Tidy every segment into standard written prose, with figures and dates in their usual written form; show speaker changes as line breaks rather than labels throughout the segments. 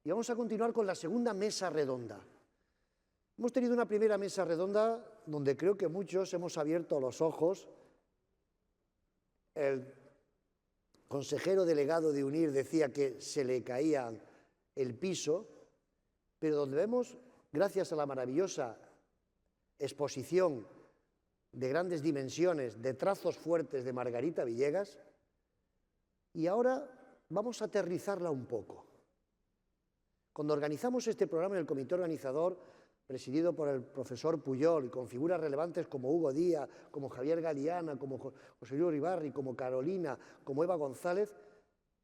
Y vamos a continuar con la segunda mesa redonda. Hemos tenido una primera mesa redonda donde creo que muchos hemos abierto los ojos. El consejero delegado de UNIR decía que se le caía el piso, pero donde vemos, gracias a la maravillosa exposición de grandes dimensiones, de trazos fuertes de Margarita Villegas, y ahora vamos a aterrizarla un poco. Cuando organizamos este programa en el comité organizador, presidido por el profesor Puyol y con figuras relevantes como Hugo Díaz, como Javier Galiana, como José Luis Uribarri, como Carolina, como Eva González,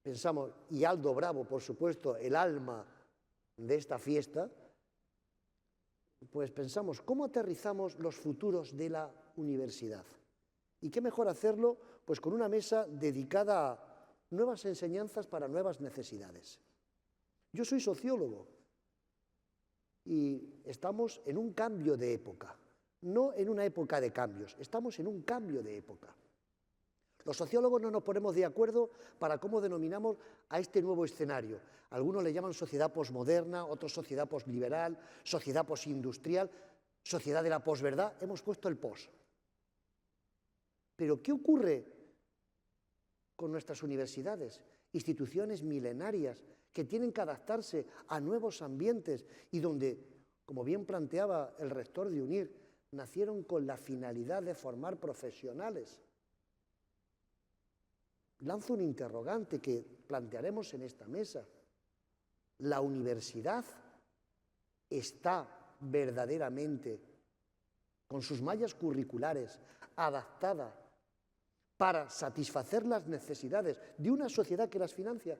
pensamos, y Aldo Bravo, por supuesto, el alma de esta fiesta, pues pensamos, ¿cómo aterrizamos los futuros de la universidad? ¿Y qué mejor hacerlo? Pues con una mesa dedicada a nuevas enseñanzas para nuevas necesidades. Yo soy sociólogo y estamos en un cambio de época, no en una época de cambios, estamos en un cambio de época. Los sociólogos no nos ponemos de acuerdo para cómo denominamos a este nuevo escenario. Algunos le llaman sociedad posmoderna, otros sociedad posliberal, sociedad posindustrial, sociedad de la posverdad. Hemos puesto el pos. Pero ¿qué ocurre con nuestras universidades? Instituciones milenarias que tienen que adaptarse a nuevos ambientes y donde, como bien planteaba el rector de UNIR, nacieron con la finalidad de formar profesionales. Lanzo un interrogante que plantearemos en esta mesa. ¿La universidad está verdaderamente, con sus mallas curriculares, adaptada para satisfacer las necesidades de una sociedad que las financia?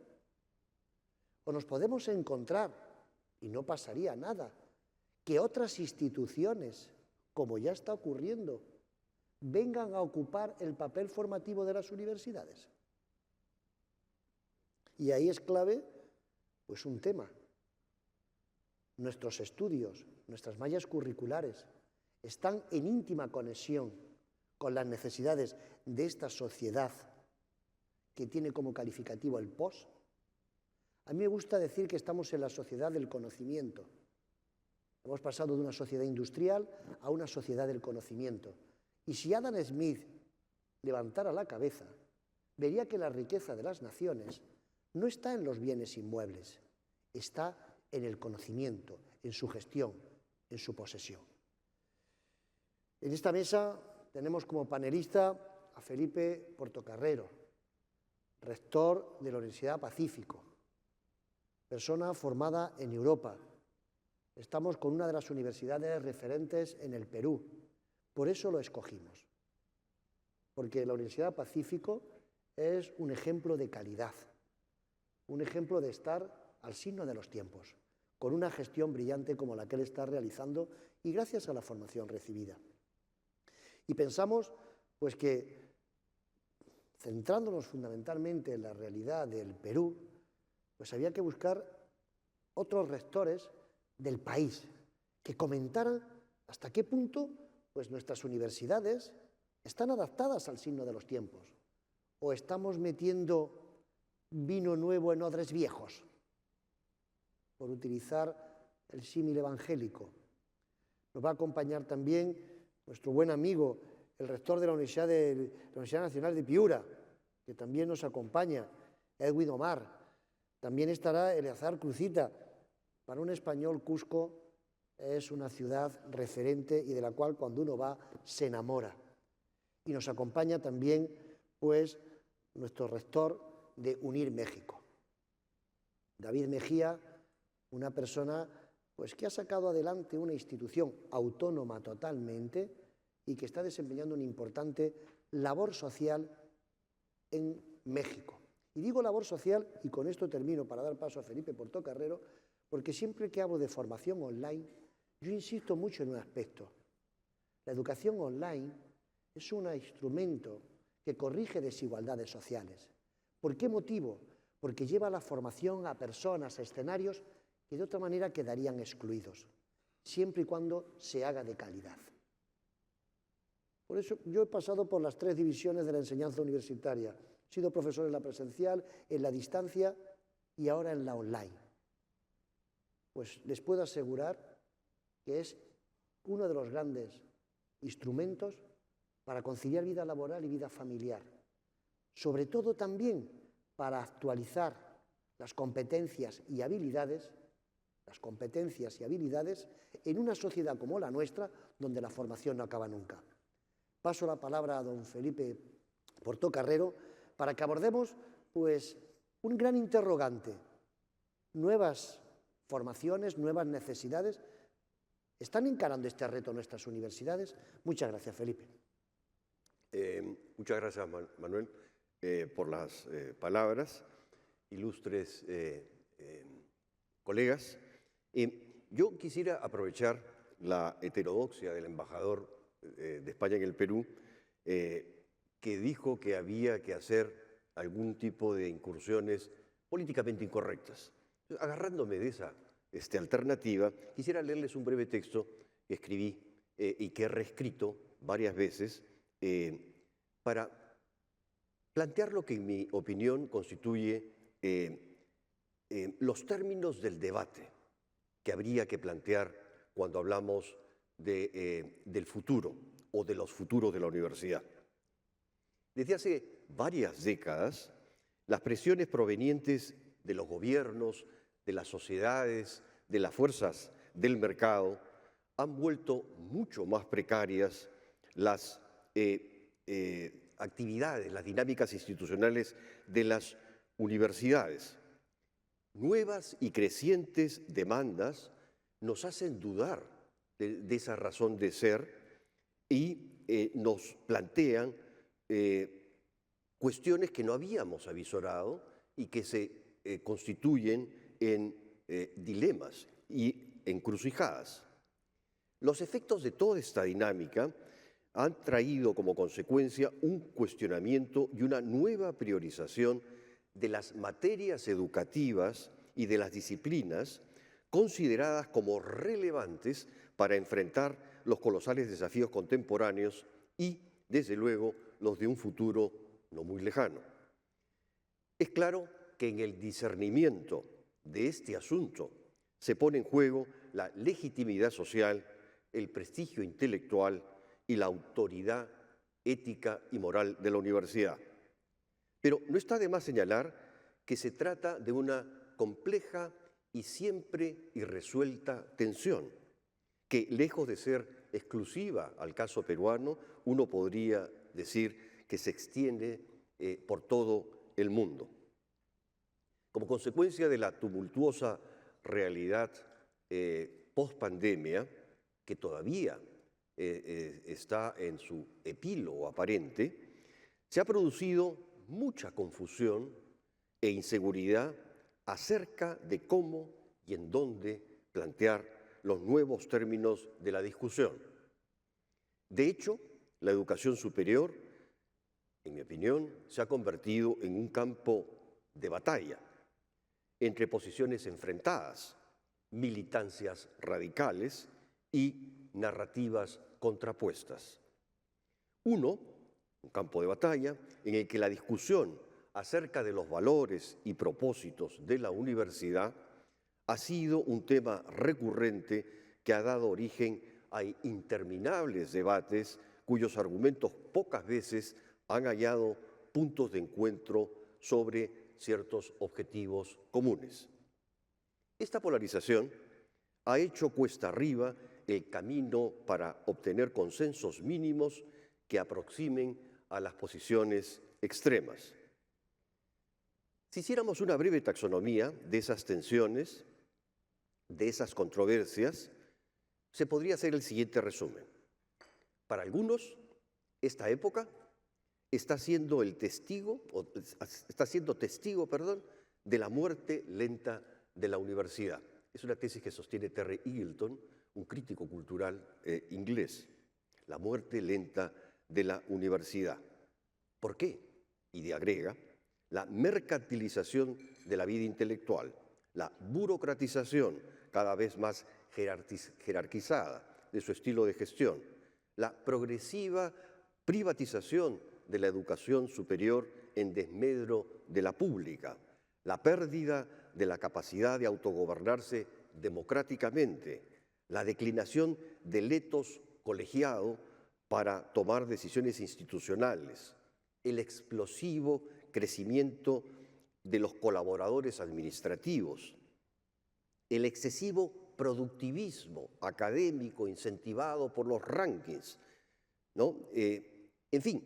¿O nos podemos encontrar, y no pasaría nada, que otras instituciones, como ya está ocurriendo, vengan a ocupar el papel formativo de las universidades? Y ahí es clave, pues, un tema. Nuestros estudios, nuestras mallas curriculares, están en íntima conexión con las necesidades de esta sociedad que tiene como calificativo el pos. A mí me gusta decir que estamos en la sociedad del conocimiento. Hemos pasado de una sociedad industrial a una sociedad del conocimiento. Y si Adam Smith levantara la cabeza, vería que la riqueza de las naciones no está en los bienes inmuebles, está en el conocimiento, en su gestión, en su posesión. En esta mesa tenemos como panelista a Felipe Portocarrero, rector de la Universidad Pacífico, persona formada en Europa. Estamos con una de las universidades referentes en el Perú. Por eso lo escogimos, porque la Universidad Pacífico es un ejemplo de calidad, un ejemplo de estar al signo de los tiempos, con una gestión brillante como la que él está realizando y gracias a la formación recibida. Y pensamos, pues, que centrándonos fundamentalmente en la realidad del Perú, pues había que buscar otros rectores del país que comentaran hasta qué punto, pues, nuestras universidades están adaptadas al signo de los tiempos o estamos metiendo vino nuevo en odres viejos, por utilizar el símil evangélico. Nos va a acompañar también nuestro buen amigo, el rector de la Universidad Nacional de Piura, que también nos acompaña, Edwin Omar. También estará Eleazar Crucita. Para un español, Cusco es una ciudad referente y de la cual cuando uno va se enamora. Y nos acompaña también, pues, nuestro rector de UNIR México, David Mejía, una persona, pues, que ha sacado adelante una institución autónoma totalmente y que está desempeñando una importante labor social en México. Y digo labor social, y con esto termino para dar paso a Felipe Portocarrero, porque siempre que hablo de formación online, yo insisto mucho en un aspecto. La educación online es un instrumento que corrige desigualdades sociales. ¿Por qué motivo? Porque lleva la formación a personas, a escenarios que de otra manera quedarían excluidos, siempre y cuando se haga de calidad. Por eso yo he pasado por las 3 divisiones de la enseñanza universitaria. He sido profesor en la presencial, en la distancia y ahora en la online. pues les puedo asegurar que es uno de los grandes instrumentos para conciliar vida laboral y vida familiar. Sobre todo también para actualizar las competencias y habilidades en una sociedad como la nuestra, donde la formación no acaba nunca. Paso la palabra a don Felipe Portocarrero para que abordemos pues, un gran interrogante. Nuevas formaciones, nuevas necesidades. ¿Están encarando este reto nuestras universidades? Muchas gracias, Felipe.
Muchas gracias, Manuel, por las palabras. Ilustres colegas, yo quisiera aprovechar la heterodoxia del embajador de España en el Perú, que dijo que había que hacer algún tipo de incursiones políticamente incorrectas. Agarrándome de esa alternativa, quisiera leerles un breve texto que escribí y que he reescrito varias veces para plantear lo que en mi opinión constituye los términos del debate que habría que plantear cuando hablamos del futuro o de los futuros de la universidad. Desde hace varias décadas, las presiones provenientes de los gobiernos, de las sociedades, de las fuerzas del mercado, han vuelto mucho más precarias las actividades, las dinámicas institucionales de las universidades. Nuevas y crecientes demandas nos hacen dudar de esa razón de ser y nos plantean cuestiones que no habíamos avisorado y que se constituyen en dilemas y encrucijadas. Los efectos de toda esta dinámica han traído como consecuencia un cuestionamiento y una nueva priorización de las materias educativas y de las disciplinas consideradas como relevantes para enfrentar los colosales desafíos contemporáneos y, desde luego, los de un futuro no muy lejano. Es claro que en el discernimiento de este asunto se pone en juego la legitimidad social, el prestigio intelectual y la autoridad ética y moral de la universidad. Pero no está de más señalar que se trata de una compleja y siempre irresuelta tensión, que lejos de ser exclusiva al caso peruano, uno podría decir que se extiende por todo el mundo. Como consecuencia de la tumultuosa realidad post-pandemia, que todavía está en su epílogo aparente, se ha producido mucha confusión e inseguridad acerca de cómo y en dónde plantear los nuevos términos de la discusión. De hecho, la educación superior, en mi opinión, se ha convertido en un campo de batalla entre posiciones enfrentadas, militancias radicales y narrativas contrapuestas. Un campo de batalla en el que la discusión acerca de los valores y propósitos de la universidad ha sido un tema recurrente que ha dado origen a interminables debates cuyos argumentos pocas veces han hallado puntos de encuentro sobre ciertos objetivos comunes. Esta polarización ha hecho cuesta arriba el camino para obtener consensos mínimos que aproximen a las posiciones extremas. Si hiciéramos una breve taxonomía de esas tensiones, de esas controversias, se podría hacer el siguiente resumen. Para algunos, esta época está siendo testigo de la muerte lenta de la universidad. Es una tesis que sostiene Terry Eagleton, un crítico cultural inglés. La muerte lenta de la universidad. ¿Por qué? Y agrega, la mercantilización de la vida intelectual, la burocratización cada vez más jerarquizada de su estilo de gestión, la progresiva privatización de la educación superior en desmedro de la pública, la pérdida de la capacidad de autogobernarse democráticamente, la declinación del etos colegiado para tomar decisiones institucionales, el explosivo crecimiento de los colaboradores administrativos, el excesivo productivismo académico incentivado por los rankings, ¿no? En fin,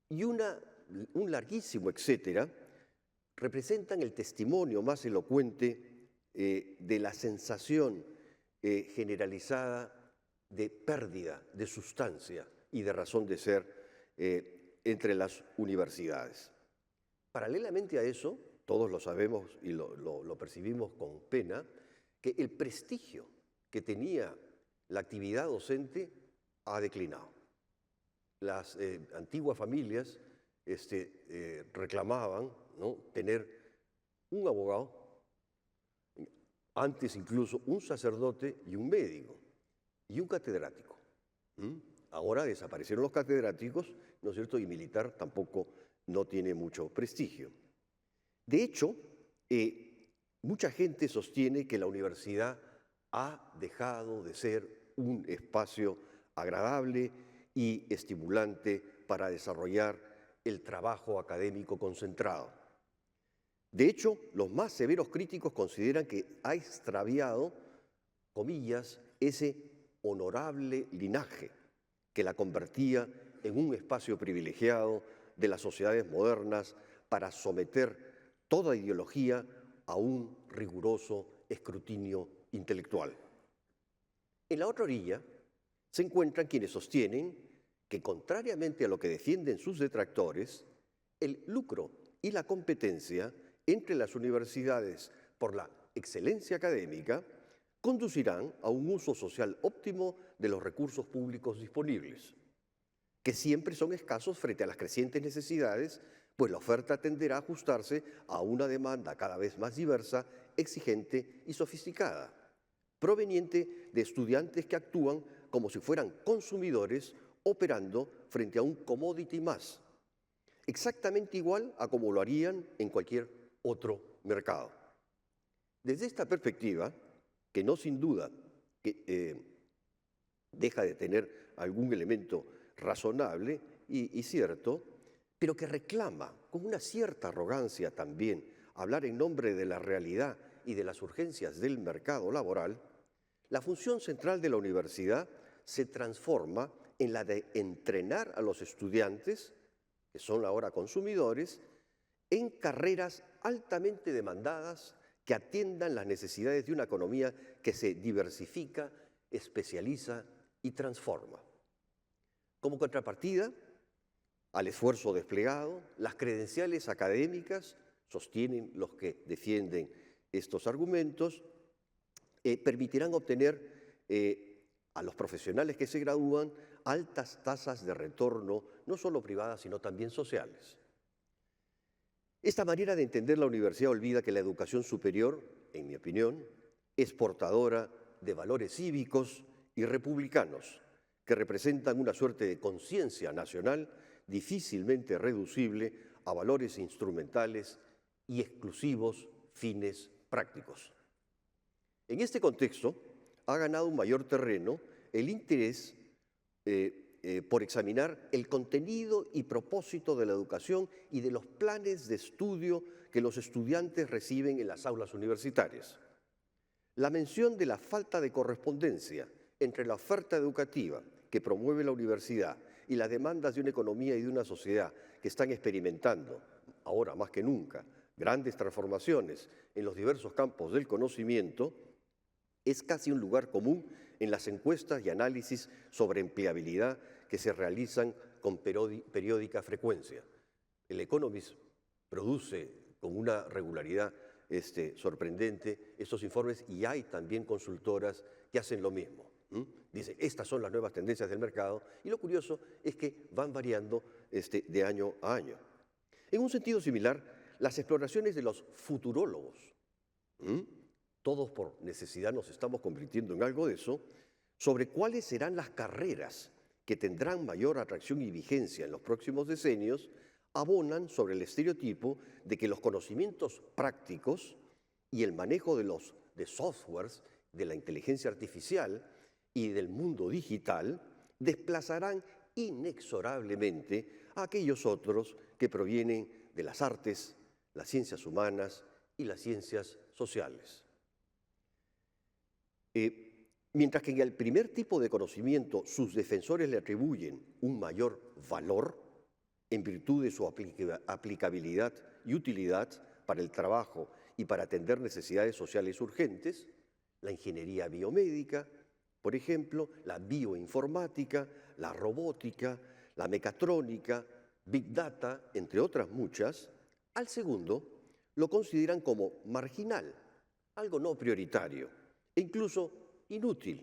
y un larguísimo etcétera, representan el testimonio más elocuente de la sensación generalizada de pérdida de sustancia y de razón de ser entre las universidades. Paralelamente a eso, todos lo sabemos y lo percibimos con pena, que el prestigio que tenía la actividad docente ha declinado. Las antiguas familias reclamaban, ¿no?, tener un abogado, antes incluso un sacerdote y un médico, y un catedrático. Ahora desaparecieron los catedráticos, ¿no es cierto?, y militar tampoco no tiene mucho prestigio. De hecho, mucha gente sostiene que la universidad ha dejado de ser un espacio agradable y estimulante para desarrollar el trabajo académico concentrado. De hecho, los más severos críticos consideran que ha extraviado, comillas, ese honorable linaje que la convertía en un espacio privilegiado de las sociedades modernas para someter toda ideología a un riguroso escrutinio intelectual. En la otra orilla se encuentran quienes sostienen que, contrariamente a lo que defienden sus detractores, el lucro y la competencia entre las universidades por la excelencia académica conducirán a un uso social óptimo de los recursos públicos disponibles, que siempre son escasos frente a las crecientes necesidades, pues la oferta tenderá a ajustarse a una demanda cada vez más diversa, exigente y sofisticada, proveniente de estudiantes que actúan como si fueran consumidores operando frente a un commodity más, exactamente igual a como lo harían en cualquier otro mercado. Desde esta perspectiva, que no sin duda deja de tener algún elemento razonable y cierto, pero que reclama con una cierta arrogancia también hablar en nombre de la realidad y de las urgencias del mercado laboral, la función central de la universidad se transforma en la de entrenar a los estudiantes, que son ahora consumidores, en carreras altamente demandadas que atiendan las necesidades de una economía que se diversifica, especializa y transforma. Como contrapartida al esfuerzo desplegado, las credenciales académicas, sostienen los que defienden estos argumentos, permitirán obtener a los profesionales que se gradúan altas tasas de retorno, no solo privadas, sino también sociales. Esta manera de entender la universidad olvida que la educación superior, en mi opinión, es portadora de valores cívicos y republicanos que representan una suerte de conciencia nacional difícilmente reducible a valores instrumentales y exclusivos fines prácticos. En este contexto, ha ganado un mayor terreno el interés por examinar el contenido y propósito de la educación y de los planes de estudio que los estudiantes reciben en las aulas universitarias. La mención de la falta de correspondencia entre la oferta educativa que promueve la universidad y las demandas de una economía y de una sociedad que están experimentando, ahora más que nunca, grandes transformaciones en los diversos campos del conocimiento, es casi un lugar común en las encuestas y análisis sobre empleabilidad que se realizan con periódica frecuencia. El Economist produce con una regularidad sorprendente estos informes y hay también consultoras que hacen lo mismo. Dice, estas son las nuevas tendencias del mercado y lo curioso es que van variando de año a año. En un sentido similar, las exploraciones de los futurólogos, todos por necesidad nos estamos convirtiendo en algo de eso, sobre cuáles serán las carreras que tendrán mayor atracción y vigencia en los próximos decenios, abonan sobre el estereotipo de que los conocimientos prácticos y el manejo de softwares de la inteligencia artificial y del mundo digital desplazarán inexorablemente a aquellos otros que provienen de las artes, las ciencias humanas y las ciencias sociales. Mientras que en el primer tipo de conocimiento sus defensores le atribuyen un mayor valor en virtud de su aplicabilidad y utilidad para el trabajo y para atender necesidades sociales urgentes, la ingeniería biomédica, por ejemplo, la bioinformática, la robótica, la mecatrónica, Big Data, entre otras muchas, al segundo lo consideran como marginal, algo no prioritario e incluso inútil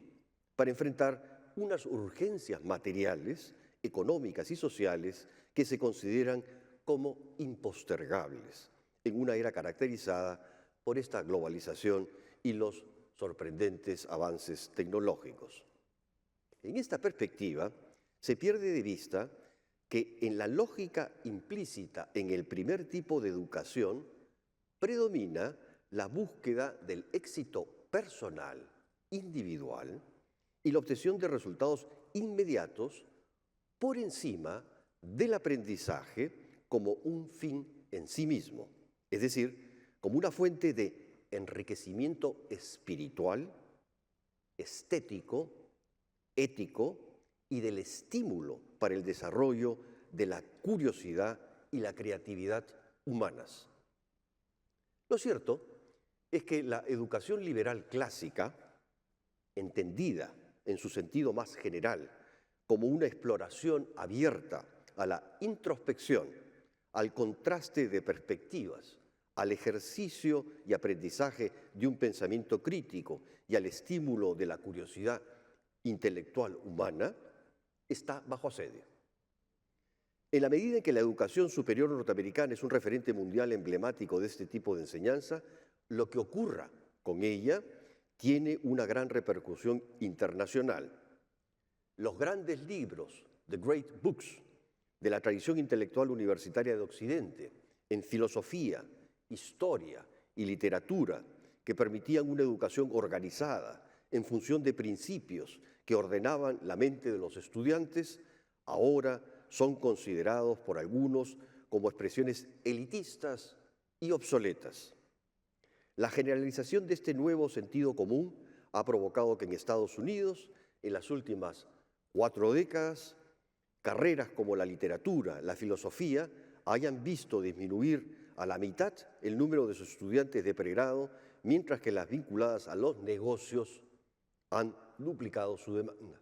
para enfrentar unas urgencias materiales, económicas y sociales que se consideran como impostergables en una era caracterizada por esta globalización y los sorprendentes avances tecnológicos. En esta perspectiva, se pierde de vista que en la lógica implícita en el primer tipo de educación predomina la búsqueda del éxito personal, individual, y la obtención de resultados inmediatos por encima del aprendizaje como un fin en sí mismo, es decir, como una fuente de enriquecimiento espiritual, estético, ético y del estímulo para el desarrollo de la curiosidad y la creatividad humanas. Lo cierto es que la educación liberal clásica, entendida en su sentido más general como una exploración abierta a la introspección, al contraste de perspectivas, al ejercicio y aprendizaje de un pensamiento crítico y al estímulo de la curiosidad intelectual humana, está bajo asedio. En la medida en que la educación superior norteamericana es un referente mundial emblemático de este tipo de enseñanza, lo que ocurra con ella tiene una gran repercusión internacional. Los grandes libros, the great books, de la tradición intelectual universitaria de Occidente, en filosofía, historia y literatura, que permitían una educación organizada en función de principios que ordenaban la mente de los estudiantes, ahora son considerados por algunos como expresiones elitistas y obsoletas. La generalización de este nuevo sentido común ha provocado que en Estados Unidos, en las últimas 4 décadas, carreras como la literatura, la filosofía, hayan visto disminuir a la mitad el número de sus estudiantes de pregrado, mientras que las vinculadas a los negocios han duplicado su demanda.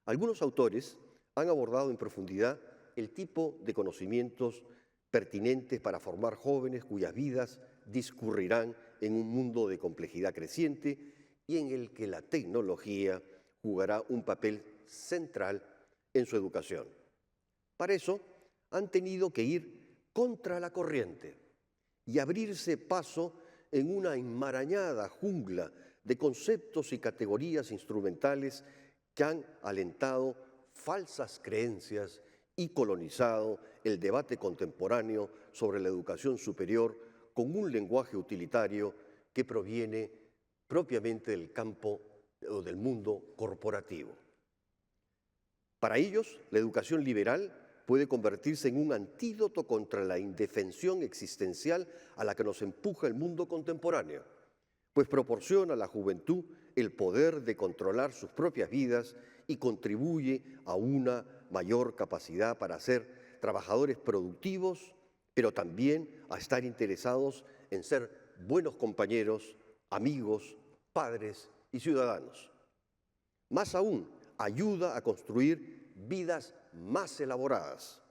Algunos autores han abordado en profundidad el tipo de conocimientos pertinentes para formar jóvenes cuyas vidas discurrirán en un mundo de complejidad creciente y en el que la tecnología jugará un papel central en su educación. Para eso han tenido que ir contra la corriente y abrirse paso en una enmarañada jungla de conceptos y categorías instrumentales que han alentado falsas creencias y colonizado el debate contemporáneo sobre la educación superior con un lenguaje utilitario que proviene propiamente del campo o del mundo corporativo. Para ellos, la educación liberal puede convertirse en un antídoto contra la indefensión existencial a la que nos empuja el mundo contemporáneo, pues proporciona a la juventud el poder de controlar sus propias vidas y contribuye a una mayor capacidad para ser trabajadores productivos, pero también a estar interesados en ser buenos compañeros, amigos, padres y ciudadanos. Más aún, ayuda a construir vidas más elaboradas,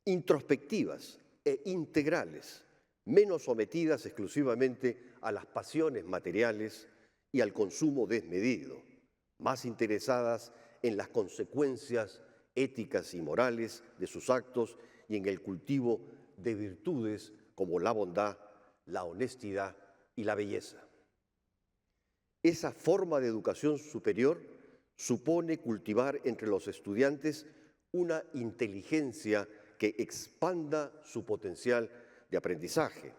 introspectivas e integrales, menos sometidas exclusivamente a las pasiones materiales y al consumo desmedido, más interesadas en las consecuencias éticas y morales de sus actos y en el cultivo de virtudes como la bondad, la honestidad y la belleza. Esa forma de educación superior supone cultivar entre los estudiantes una inteligencia que expanda su potencial de aprendizaje,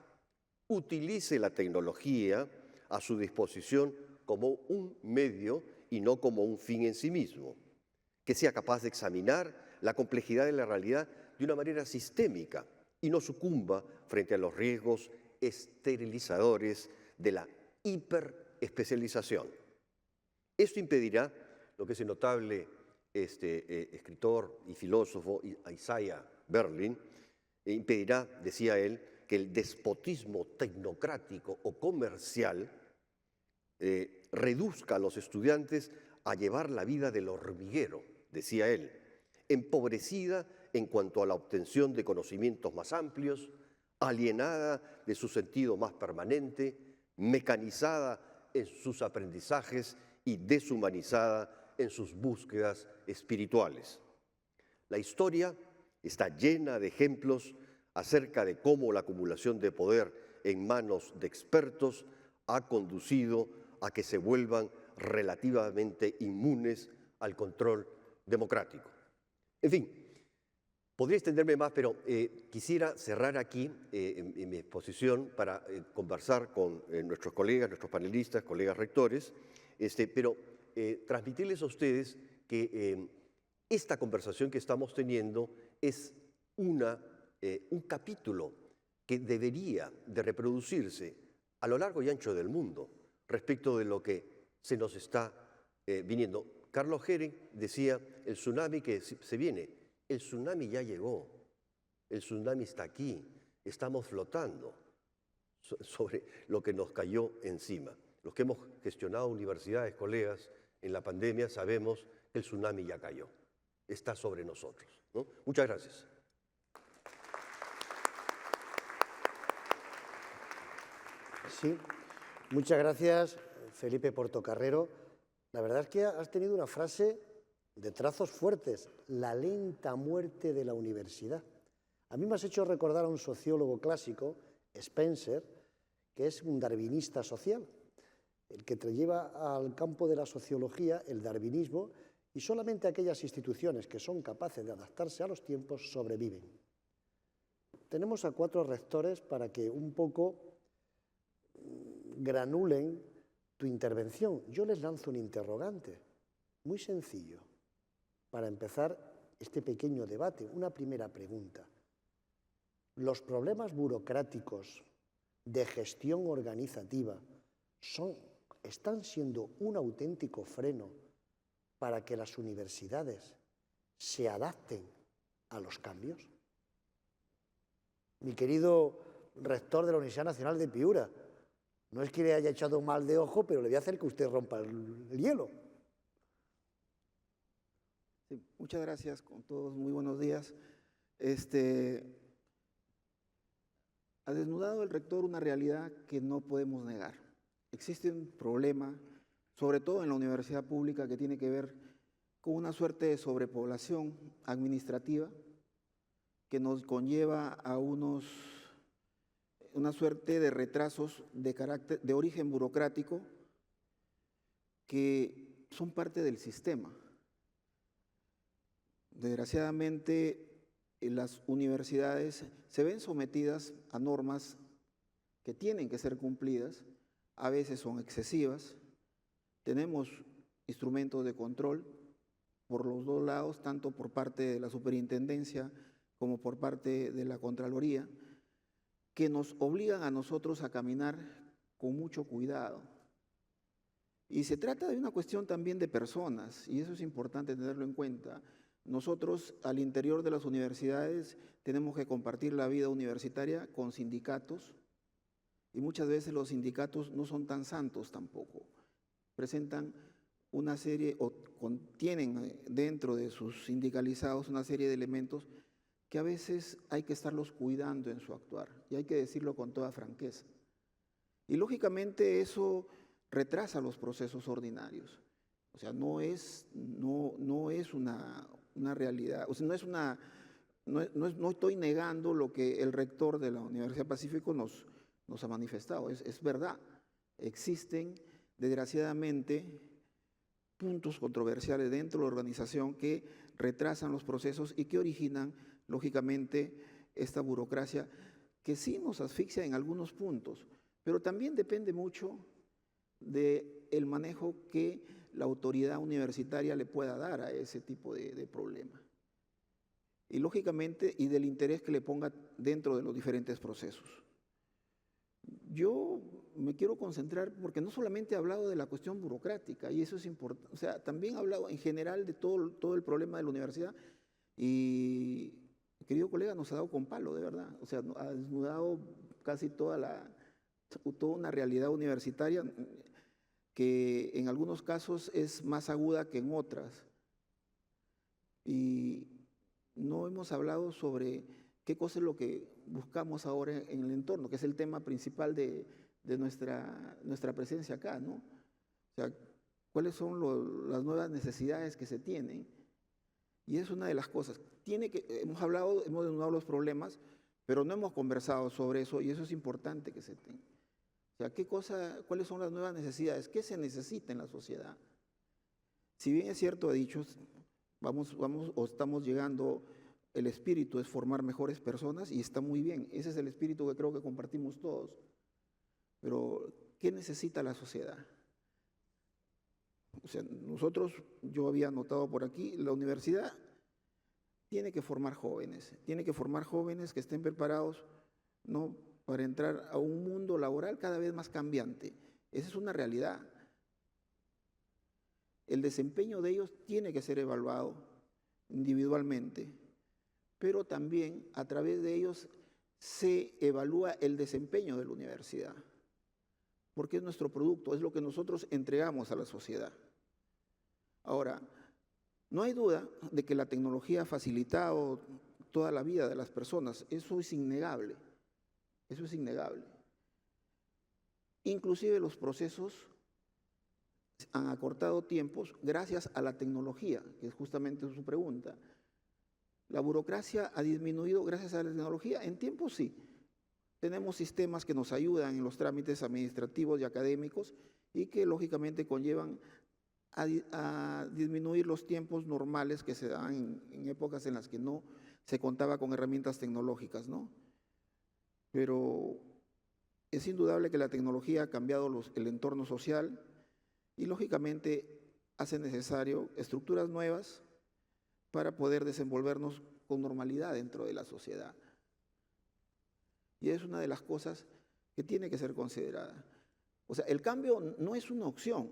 utilice la tecnología a su disposición como un medio y no como un fin en sí mismo, que sea capaz de examinar la complejidad de la realidad de una manera sistémica y no sucumba frente a los riesgos esterilizadores de la hiperespecialización. Esto impedirá, lo que ese notable escritor y filósofo Isaiah Berlin, impedirá, decía él, que el despotismo tecnocrático o comercial reduzca a los estudiantes a llevar la vida del hormiguero, decía él, empobrecida en cuanto a la obtención de conocimientos más amplios, alienada de su sentido más permanente, mecanizada en sus aprendizajes y deshumanizada en sus búsquedas espirituales. La historia está llena de ejemplos acerca de cómo la acumulación de poder en manos de expertos ha conducido a que se vuelvan relativamente inmunes al control democrático. En fin, podría extenderme más, pero quisiera cerrar aquí en mi exposición para conversar con nuestros colegas, nuestros panelistas, colegas rectores, pero transmitirles a ustedes que esta conversación que estamos teniendo es un capítulo que debería de reproducirse a lo largo y ancho del mundo respecto de lo que se nos está viniendo. Carlos Gehring decía, el tsunami que se viene, el tsunami ya llegó, el tsunami está aquí, estamos flotando sobre lo que nos cayó encima. Los que hemos gestionado universidades, colegas, en la pandemia sabemos que el tsunami ya cayó, está sobre nosotros, ¿no? Muchas gracias.
Sí, muchas gracias, Felipe Portocarrero. La verdad es que has tenido una frase de trazos fuertes, la lenta muerte de la universidad. A mí me has hecho recordar a un sociólogo clásico, Spencer, que es un darwinista social, el que te lleva al campo de la sociología, el darwinismo, y solamente aquellas instituciones que son capaces de adaptarse a los tiempos sobreviven. Tenemos a 4 rectores para que un poco granulen tu intervención. Yo les lanzo un interrogante, muy sencillo, para empezar este pequeño debate. Una primera pregunta. ¿Los problemas burocráticos de gestión organizativa están siendo un auténtico freno para que las universidades se adapten a los cambios? Mi querido rector de la Universidad Nacional de Piura, no es que le haya echado mal de ojo, pero le voy a hacer que usted rompa el hielo.
Sí, muchas gracias con todos, muy buenos días. Ha desnudado el rector una realidad que no podemos negar. Existe un problema, sobre todo en la universidad pública, que tiene que ver con una suerte de sobrepoblación administrativa que nos conlleva a una suerte de retrasos de origen burocrático que son parte del sistema. Desgraciadamente, las universidades se ven sometidas a normas que tienen que ser cumplidas, a veces son excesivas. Tenemos instrumentos de control por los dos lados, tanto por parte de la superintendencia como por parte de la Contraloría, que nos obligan a nosotros a caminar con mucho cuidado. Y se trata de una cuestión también de personas, y eso es importante tenerlo en cuenta. Nosotros, al interior de las universidades, tenemos que compartir la vida universitaria con sindicatos, y muchas veces los sindicatos no son tan santos tampoco. Presentan una serie, o contienen dentro de sus sindicalizados una serie de elementos que a veces hay que estarlos cuidando en su actuar, y hay que decirlo con toda franqueza. Y lógicamente eso retrasa los procesos ordinarios. O sea, no es una realidad, o sea, no estoy negando lo que el rector de la Universidad Pacífico nos ha manifestado, es verdad. Existen, desgraciadamente, puntos controversiales dentro de la organización que retrasan los procesos y que originan, lógicamente, esta burocracia que sí nos asfixia en algunos puntos, pero también depende mucho del manejo que la autoridad universitaria le pueda dar a ese tipo de problema. Y lógicamente, y del interés que le ponga dentro de los diferentes procesos. Yo me quiero concentrar, porque no solamente he hablado de la cuestión burocrática, y eso es importante, o sea, también he hablado en general de todo el problema de la universidad, y querido colega, nos ha dado con palo, de verdad, o sea, ha desnudado casi toda una realidad universitaria que en algunos casos es más aguda que en otras. Y no hemos hablado sobre qué cosa es lo que buscamos ahora en el entorno, que es el tema principal de nuestra presencia acá, ¿no? O sea, cuáles son las nuevas necesidades que se tienen. Y es una de las cosas. Hemos desnudado los problemas, pero no hemos conversado sobre eso, y eso es importante que se tenga. O sea, cuáles son las nuevas necesidades, qué se necesita en la sociedad. Si bien es cierto, he dicho, estamos llegando, el espíritu es formar mejores personas, y está muy bien, ese es el espíritu que creo que compartimos todos. Pero, ¿qué necesita la sociedad? O sea, yo había notado por aquí, la universidad tiene que formar jóvenes que estén preparados, ¿no?, para entrar a un mundo laboral cada vez más cambiante. Esa es una realidad. El desempeño de ellos tiene que ser evaluado individualmente, pero también a través de ellos se evalúa el desempeño de la universidad, porque es nuestro producto, es lo que nosotros entregamos a la sociedad. Ahora, no hay duda de que la tecnología ha facilitado toda la vida de las personas, eso es innegable. Eso es innegable. Inclusive los procesos han acortado tiempos gracias a la tecnología, que es justamente su pregunta. ¿La burocracia ha disminuido gracias a la tecnología? En tiempo sí. Tenemos sistemas que nos ayudan en los trámites administrativos y académicos y que lógicamente conllevan a disminuir los tiempos normales que se dan en épocas en las que no se contaba con herramientas tecnológicas, ¿no? Pero es indudable que la tecnología ha cambiado el entorno social y lógicamente hace necesario estructuras nuevas para poder desenvolvernos con normalidad dentro de la sociedad. Y es una de las cosas que tiene que ser considerada. O sea, el cambio no es una opción,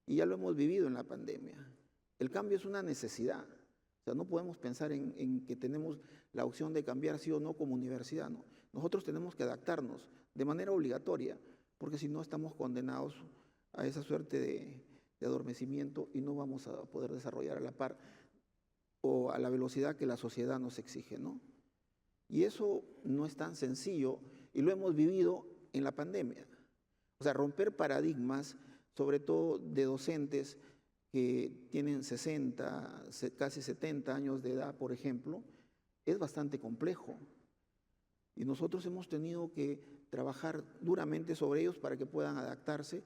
y ya lo hemos vivido en la pandemia. El cambio es una necesidad. O sea, no podemos pensar en que tenemos la opción de cambiar sí o no como universidad, ¿no? Nosotros tenemos que adaptarnos de manera obligatoria, porque si no estamos condenados a esa suerte de adormecimiento y no vamos a poder desarrollar a la par o a la velocidad que la sociedad nos exige, ¿no? Y eso no es tan sencillo y lo hemos vivido en la pandemia. O sea, romper paradigmas, sobre todo de docentes que tienen 60, casi 70 años de edad, por ejemplo, es bastante complejo. Y nosotros hemos tenido que trabajar duramente sobre ellos para que puedan adaptarse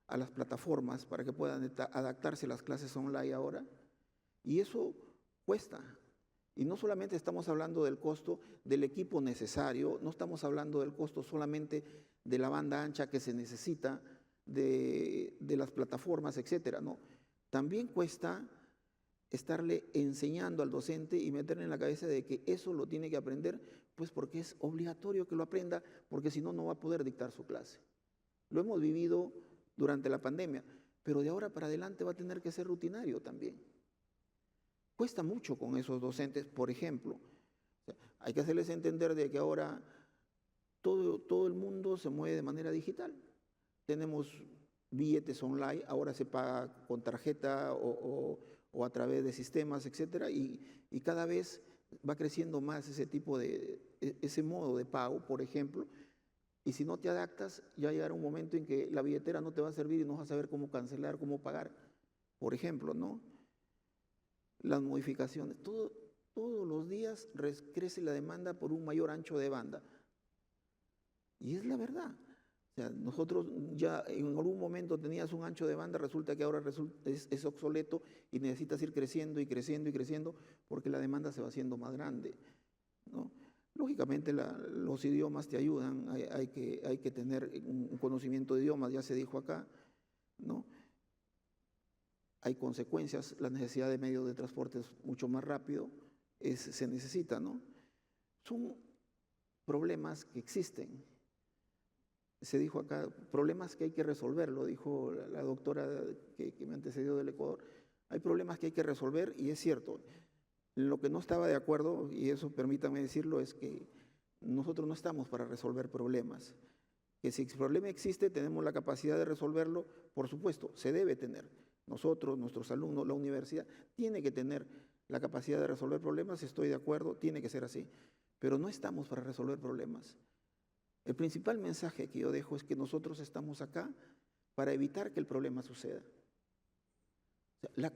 a las plataformas, para que puedan adaptarse a las clases online ahora. Y eso cuesta. Y no solamente estamos hablando del costo del equipo necesario, no estamos hablando del costo solamente de la banda ancha que se necesita, de las plataformas, etcétera, no. También cuesta estarle enseñando al docente y meterle en la cabeza de que eso lo tiene que aprender, pues porque es obligatorio que lo aprenda, porque si no, no va a poder dictar su clase. Lo hemos vivido durante la pandemia, pero de ahora para adelante va a tener que ser rutinario también. Cuesta mucho con esos docentes, por ejemplo. O sea, hay que hacerles entender de que ahora todo el mundo se mueve de manera digital. Tenemos billetes online, ahora se paga con tarjeta o a través de sistemas, etcétera, y cada vez va creciendo más ese modo de pago, por ejemplo, y si no te adaptas, ya llegará un momento en que la billetera no te va a servir y no vas a saber cómo cancelar, cómo pagar, por ejemplo, ¿no? Las modificaciones, todos los días crece la demanda por un mayor ancho de banda, y es la verdad. O sea, nosotros ya en algún momento tenías un ancho de banda, resulta que ahora es obsoleto y necesitas ir creciendo y creciendo y creciendo porque la demanda se va haciendo más grande, ¿no? Lógicamente los idiomas te ayudan, hay que tener un conocimiento de idiomas, ya se dijo acá, ¿no? Hay consecuencias, la necesidad de medios de transporte es mucho más rápido, se necesita, ¿no? Son problemas que existen. Se dijo acá, problemas que hay que resolver, lo dijo la doctora que me antecedió del Ecuador. Hay problemas que hay que resolver y es cierto. Lo que no estaba de acuerdo, y eso permítanme decirlo, es que nosotros no estamos para resolver problemas. Que si el problema existe, tenemos la capacidad de resolverlo, por supuesto, se debe tener. Nosotros, nuestros alumnos, la universidad, tiene que tener la capacidad de resolver problemas, estoy de acuerdo, tiene que ser así. Pero no estamos para resolver problemas. El principal mensaje que yo dejo es que nosotros estamos acá para evitar que el problema suceda. O sea,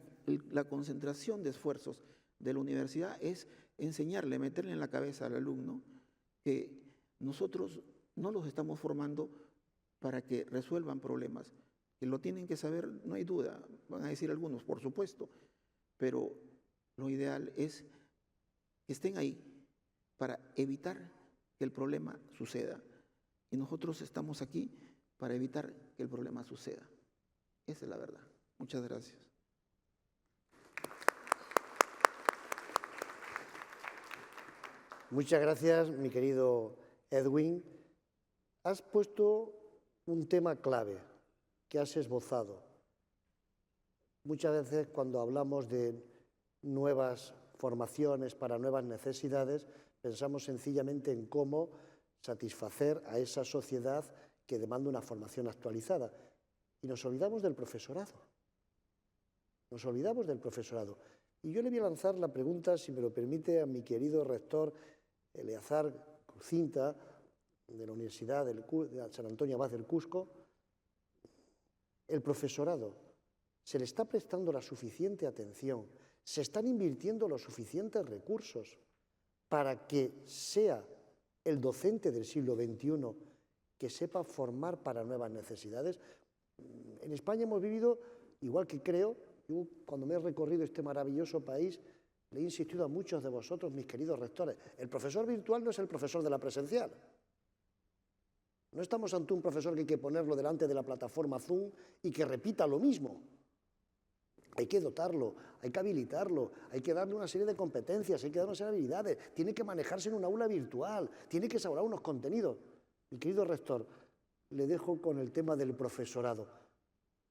la concentración de esfuerzos de la universidad es enseñarle, meterle en la cabeza al alumno que nosotros no los estamos formando para que resuelvan problemas, que lo tienen que saber, no hay duda, van a decir algunos, por supuesto, pero lo ideal es que estén ahí para evitar que el problema suceda. Y nosotros estamos aquí para evitar que el problema suceda. Esa es la verdad. Muchas gracias.
Muchas gracias, mi querido Edwin. Has puesto un tema clave que has esbozado. Muchas veces cuando hablamos de nuevas formaciones para nuevas necesidades, pensamos sencillamente en cómo satisfacer a esa sociedad que demanda una formación actualizada. Y nos olvidamos del profesorado. Nos olvidamos del profesorado. Y yo le voy a lanzar la pregunta, si me lo permite, a mi querido rector Eleazar Crucinta, de la Universidad de San Antonio Abad del Cusco. El profesorado, ¿se le está prestando la suficiente atención? ¿Se están invirtiendo los suficientes recursos para que sea el docente del siglo XXI que sepa formar para nuevas necesidades? En España hemos vivido, igual que creo, yo cuando me he recorrido este maravilloso país, le he insistido a muchos de vosotros, mis queridos rectores, el profesor virtual no es el profesor de la presencial. No estamos ante un profesor que hay que ponerlo delante de la plataforma Zoom y que repita lo mismo. Hay que dotarlo, hay que habilitarlo, hay que darle una serie de competencias, hay que darle una serie de habilidades, tiene que manejarse en un aula virtual, tiene que elaborar unos contenidos. Mi querido rector, le dejo con el tema del profesorado,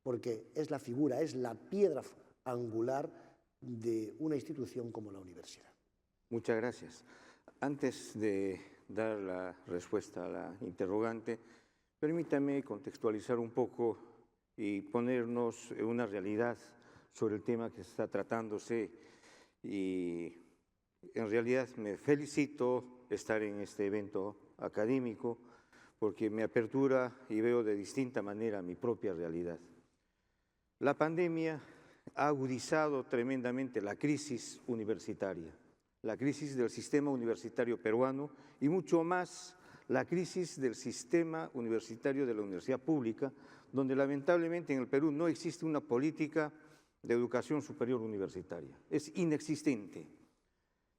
porque es la figura, es la piedra angular de una institución como la universidad.
Muchas gracias. Antes de dar la respuesta a la interrogante, permítame contextualizar un poco y ponernos en una realidad sobre el tema que está tratándose. Y en realidad me felicito estar en este evento académico porque me apertura y veo de distinta manera mi propia realidad. La pandemia ha agudizado tremendamente la crisis universitaria, la crisis del sistema universitario peruano y mucho más la crisis del sistema universitario de la universidad pública, donde lamentablemente en el Perú no existe una política de educación superior universitaria. Es inexistente.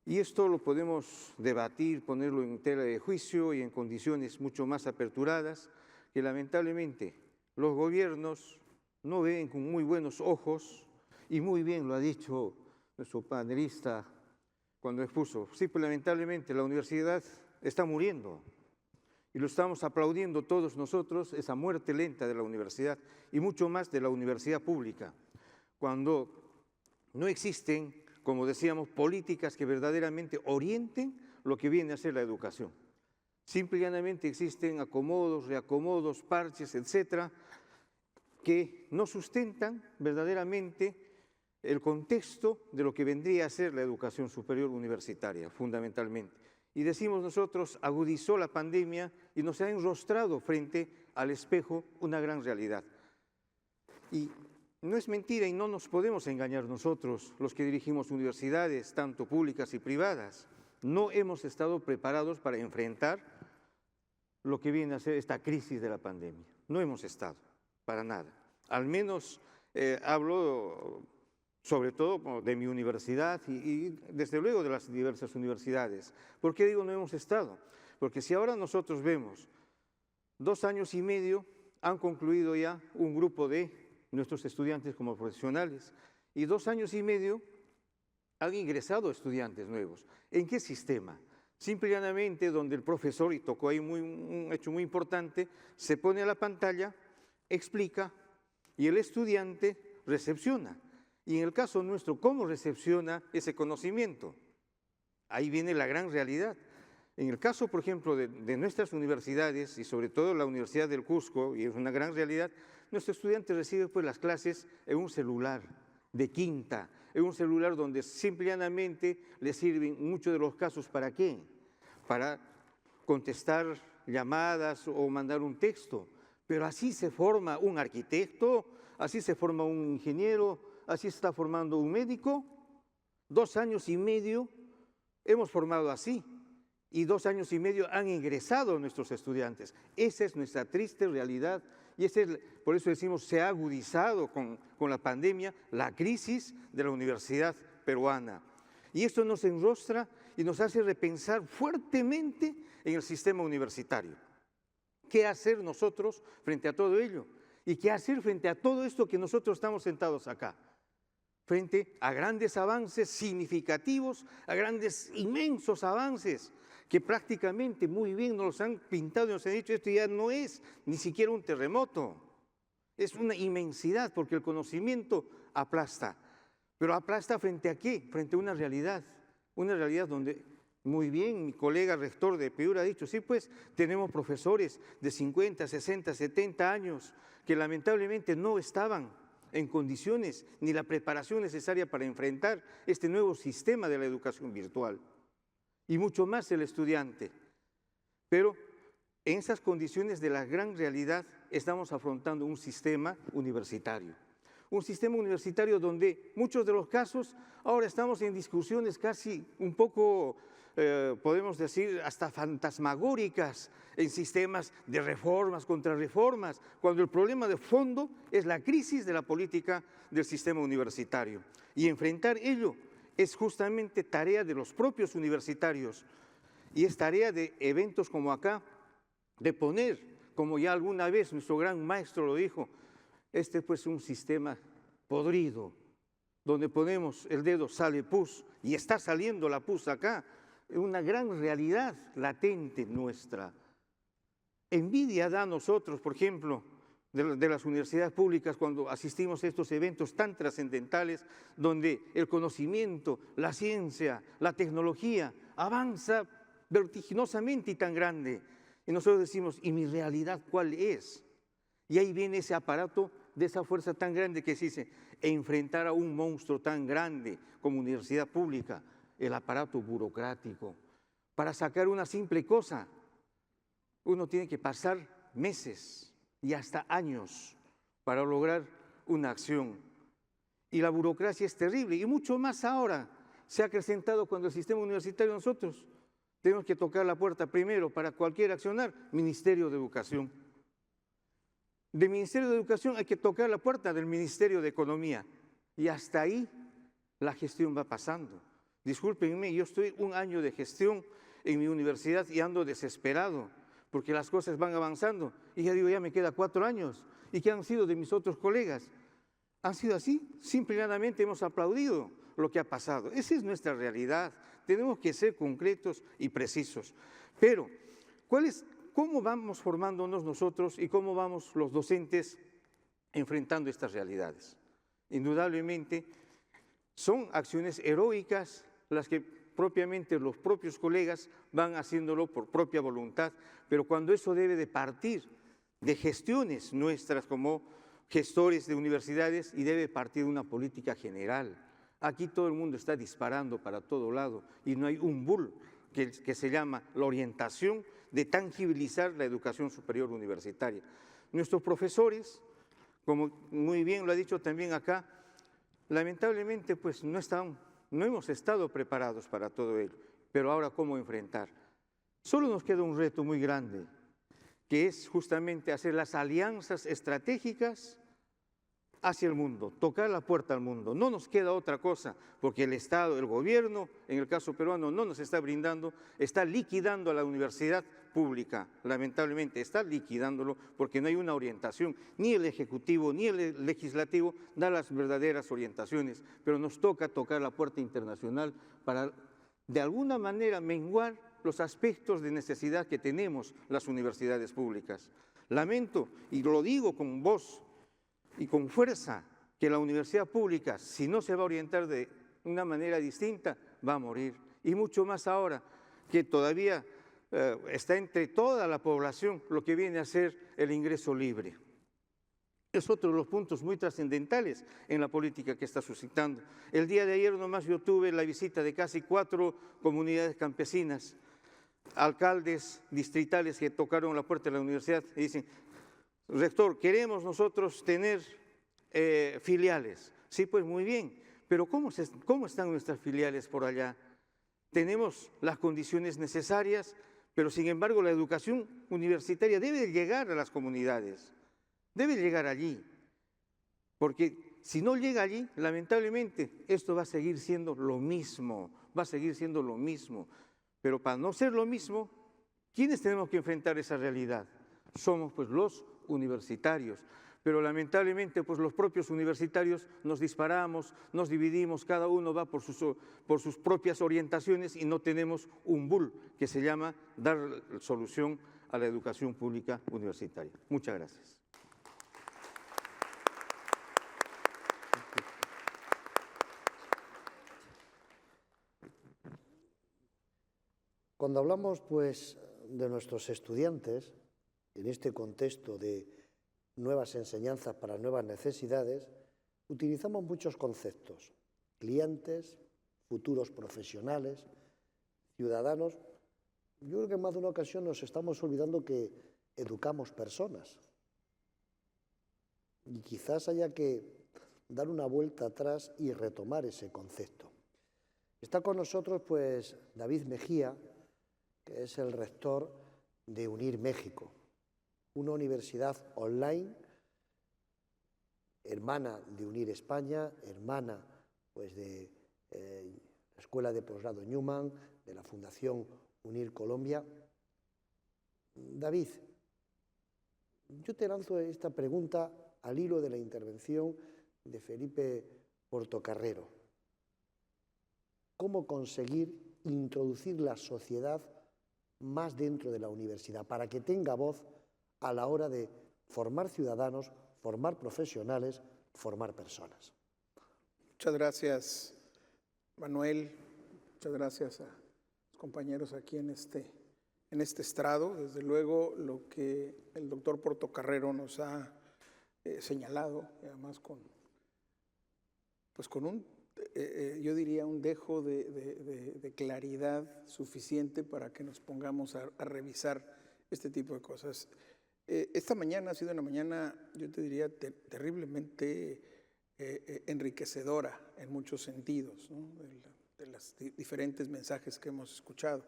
Y esto lo podemos debatir, ponerlo en tela de juicio y en condiciones mucho más aperturadas, que lamentablemente los gobiernos no ven con muy buenos ojos, y muy bien lo ha dicho nuestro panelista cuando expuso. Sí, pues lamentablemente la universidad está muriendo y lo estamos aplaudiendo todos nosotros, esa muerte lenta de la universidad y mucho más de la universidad pública, cuando no existen, como decíamos, políticas que verdaderamente orienten lo que viene a ser la educación. Simple y llanamente existen acomodos, reacomodos, parches, etcétera, que no sustentan verdaderamente el contexto de lo que vendría a ser la educación superior universitaria, fundamentalmente. Y decimos nosotros, agudizó la pandemia y nos ha enrostrado frente al espejo una gran realidad. Y no es mentira y no nos podemos engañar nosotros, los que dirigimos universidades, tanto públicas y privadas. No hemos estado preparados para enfrentar lo que viene a ser esta crisis de la pandemia. No hemos estado, para nada. Al menos hablo sobre todo de mi universidad y desde luego de las diversas universidades. ¿Por qué digo no hemos estado? Porque si ahora nosotros vemos 2 años y medio han concluido ya un grupo de nuestros estudiantes como profesionales y 2 años y medio han ingresado estudiantes nuevos. ¿En qué sistema? Simple y llanamente donde el profesor, y tocó ahí un hecho muy importante, se pone a la pantalla, explica y el estudiante recepciona. Y en el caso nuestro, ¿cómo recepciona ese conocimiento? Ahí viene la gran realidad. En el caso, por ejemplo, de nuestras universidades, y sobre todo la Universidad del Cusco, y es una gran realidad, nuestro estudiante recibe pues las clases en un celular de quinta, en un celular donde simplemente le sirven muchos de los casos, ¿para qué? Para contestar llamadas o mandar un texto. Pero así se forma un arquitecto, así se forma un ingeniero, así se está formando un médico. 2 años y medio hemos formado así. Y 2 años y medio han ingresado nuestros estudiantes. Esa es nuestra triste realidad y por eso decimos se ha agudizado con la pandemia la crisis de la universidad peruana. Y esto nos enrostra y nos hace repensar fuertemente en el sistema universitario. ¿Qué hacer nosotros frente a todo ello? ¿Y qué hacer frente a todo esto que nosotros estamos sentados acá? Frente a grandes avances significativos, a grandes, inmensos avances, que prácticamente muy bien nos los han pintado y nos han dicho, esto ya no es ni siquiera un terremoto, es una inmensidad, porque el conocimiento aplasta. Pero aplasta ¿frente a qué? Frente a una realidad donde, muy bien, mi colega rector de Piura ha dicho, sí, pues tenemos profesores de 50, 60, 70 años que lamentablemente no estaban en condiciones ni la preparación necesaria para enfrentar este nuevo sistema de la educación virtual. Y mucho más el estudiante. Pero en esas condiciones de la gran realidad estamos afrontando un sistema universitario. Un sistema universitario donde muchos de los casos ahora estamos en discusiones casi un poco, podemos decir, hasta fantasmagóricas en sistemas de reformas, contrarreformas, cuando el problema de fondo es la crisis de la política del sistema universitario. Y enfrentar ello es justamente tarea de los propios universitarios y es tarea de eventos como acá, de poner, como ya alguna vez nuestro gran maestro lo dijo, pues un sistema podrido, donde ponemos el dedo, sale pus, y está saliendo la pus acá, una gran realidad latente nuestra. Envidia da a nosotros, por ejemplo, de las universidades públicas cuando asistimos a estos eventos tan trascendentales donde el conocimiento, la ciencia, la tecnología avanza vertiginosamente y tan grande. Y nosotros decimos, ¿y mi realidad cuál es? Y ahí viene ese aparato de esa fuerza tan grande que se dice, enfrentar a un monstruo tan grande como universidad pública, el aparato burocrático. Para sacar una simple cosa, uno tiene que pasar meses y hasta años para lograr una acción. Y la burocracia es terrible, y mucho más ahora se ha acrecentado cuando el sistema universitario nosotros tenemos que tocar la puerta primero para cualquier accionar, Ministerio de Educación. Del Ministerio de Educación hay que tocar la puerta del Ministerio de Economía, y hasta ahí la gestión va pasando. Discúlpenme, yo estoy 1 año de gestión en mi universidad y ando desesperado, porque las cosas van avanzando. Y ya digo, ya me queda 4 años. ¿Y qué han sido de mis otros colegas? Han sido así, simplemente hemos aplaudido lo que ha pasado. Esa es nuestra realidad. Tenemos que ser concretos y precisos. Pero, ¿cómo vamos formándonos nosotros y cómo vamos los docentes enfrentando estas realidades? Indudablemente, son acciones heroicas las que propiamente los propios colegas van haciéndolo por propia voluntad, pero cuando eso debe de partir de gestiones nuestras como gestores de universidades y debe partir de una política general. Aquí todo el mundo está disparando para todo lado y no hay un bull que se llama la orientación de tangibilizar la educación superior universitaria. Nuestros profesores, como muy bien lo ha dicho también acá, lamentablemente pues no hemos estado preparados para todo ello, pero ahora ¿cómo enfrentar? Solo nos queda un reto muy grande, que es justamente hacer las alianzas estratégicas hacia el mundo, tocar la puerta al mundo. No nos queda otra cosa, porque el Estado, el gobierno, en el caso peruano, no nos está brindando, está liquidando a la universidad pública, lamentablemente está liquidándolo porque no hay una orientación, ni el Ejecutivo ni el Legislativo da las verdaderas orientaciones, pero nos toca tocar la puerta internacional para de alguna manera menguar los aspectos de necesidad que tenemos las universidades públicas. Lamento, y lo digo con voz y con fuerza, que la universidad pública, si no se va a orientar de una manera distinta, va a morir. Y mucho más ahora, que todavía está entre toda la población lo que viene a ser el ingreso libre. Es otro de los puntos muy trascendentales en la política que está suscitando. El día de ayer nomás yo tuve la visita de casi 4 comunidades campesinas, alcaldes distritales que tocaron la puerta de la universidad y dicen: rector, queremos nosotros tener filiales. Sí, pues muy bien, pero ¿cómo están nuestras filiales por allá? Tenemos las condiciones necesarias, pero sin embargo la educación universitaria debe llegar a las comunidades, debe llegar allí, porque si no llega allí, lamentablemente esto va a seguir siendo lo mismo, va a seguir siendo lo mismo. Pero para no ser lo mismo, ¿quiénes tenemos que enfrentar esa realidad? Somos pues los universitarios, pero lamentablemente pues los propios universitarios nos disparamos, nos dividimos, cada uno va por sus propias orientaciones y no tenemos un bull que se llama dar solución a la educación pública universitaria. Muchas gracias.
Cuando hablamos, pues, de nuestros estudiantes, en este contexto de nuevas enseñanzas para nuevas necesidades, utilizamos muchos conceptos: clientes, futuros profesionales, ciudadanos. Yo creo que en más de una ocasión nos estamos olvidando que educamos personas. Y quizás haya que dar una vuelta atrás y retomar ese concepto. Está con nosotros, pues, David Mejía, que es el rector de UNIR México, una universidad online, hermana de UNIR España, hermana pues, de la Escuela de Posgrado Newman, de la Fundación UNIR Colombia. David, yo te lanzo esta pregunta al hilo de la intervención de Felipe Portocarrero. ¿Cómo conseguir introducir la sociedad más dentro de la universidad, para que tenga voz a la hora de formar ciudadanos, formar profesionales, formar personas?
Muchas gracias, Manuel. Muchas gracias a los compañeros aquí en este estrado. Desde luego, lo que el doctor Portocarrero nos ha señalado, y además con yo diría, un dejo de claridad suficiente para que nos pongamos a revisar este tipo de cosas. Esta mañana ha sido una mañana, yo te diría, terriblemente enriquecedora en muchos sentidos, ¿no? de los diferentes mensajes que hemos escuchado.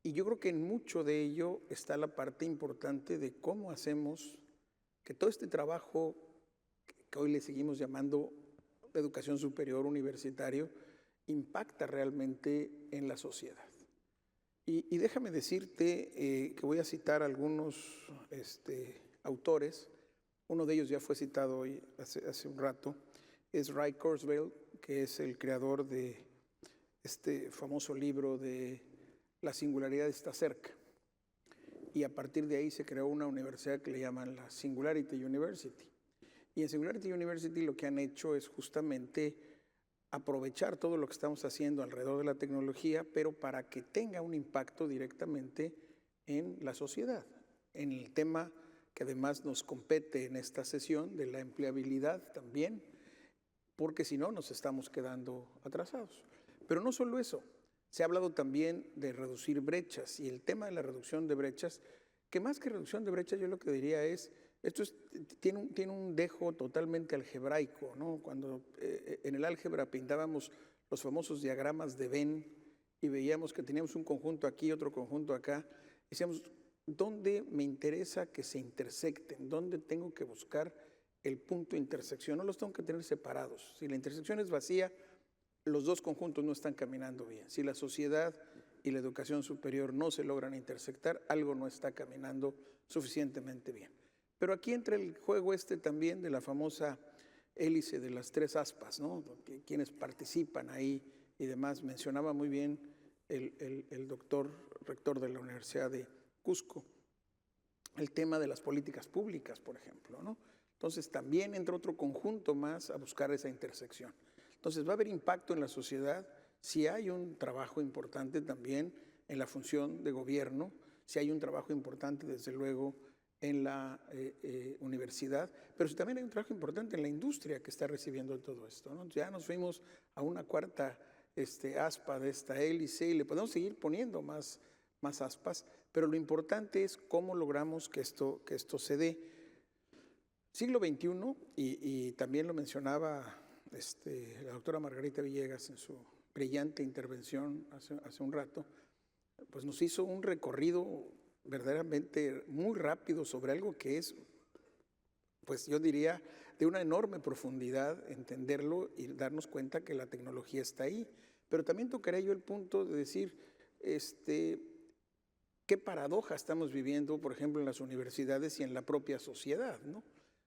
Y yo creo que en mucho de ello está la parte importante de cómo hacemos que todo este trabajo que hoy le seguimos llamando educación superior universitario impacta realmente en la sociedad. Y déjame decirte que voy a citar algunos autores. Uno de ellos ya fue citado hoy hace un rato, es Ray Kurzweil, que es el creador de este famoso libro de La singularidad está cerca. Y a partir de ahí se creó una universidad que le llaman la Singularity University. Y en Singularity University lo que han hecho es justamente aprovechar todo lo que estamos haciendo alrededor de la tecnología, pero para que tenga un impacto directamente en la sociedad, en el tema que además nos compete en esta sesión de la empleabilidad también, porque si no nos estamos quedando atrasados. Pero no solo eso, se ha hablado también de reducir brechas, y el tema de la reducción de brechas, que más que reducción de brechas yo lo que diría es, tiene un dejo totalmente algebraico, ¿no? Cuando en el álgebra pintábamos los famosos diagramas de Venn y veíamos que teníamos un conjunto aquí, otro conjunto acá, decíamos, ¿dónde me interesa que se intersecten? ¿Dónde tengo que buscar el punto de intersección, no los tengo que tener separados. Si la intersección es vacía, los dos conjuntos no están caminando bien. Si la sociedad y la educación superior no se logran intersectar, algo no está caminando suficientemente bien. Pero aquí entra el juego también de la famosa hélice de las 3 aspas, ¿no? Quienes participan ahí y demás. Mencionaba muy bien el doctor rector de la Universidad de Cusco el tema de las políticas públicas, por ejemplo, ¿no? Entonces también entra otro conjunto más a buscar esa intersección. Entonces va a haber impacto en la sociedad si hay un trabajo importante también en la función de gobierno, si hay un trabajo importante desde luego en la universidad, pero si también hay un trabajo importante en la industria que está recibiendo todo esto, ¿no? Ya nos fuimos a una cuarta aspa de esta hélice y le podemos seguir poniendo más aspas, pero lo importante es cómo logramos que esto se dé. Siglo XXI, y también lo mencionaba la doctora Margarita Villegas en su brillante intervención hace un rato, pues nos hizo un recorrido verdaderamente muy rápido sobre algo que es, pues yo diría, de una enorme profundidad entenderlo y darnos cuenta que la tecnología está ahí. Pero también tocaría yo el punto de decir, qué paradoja estamos viviendo, por ejemplo, en las universidades y en la propia sociedad, ¿no?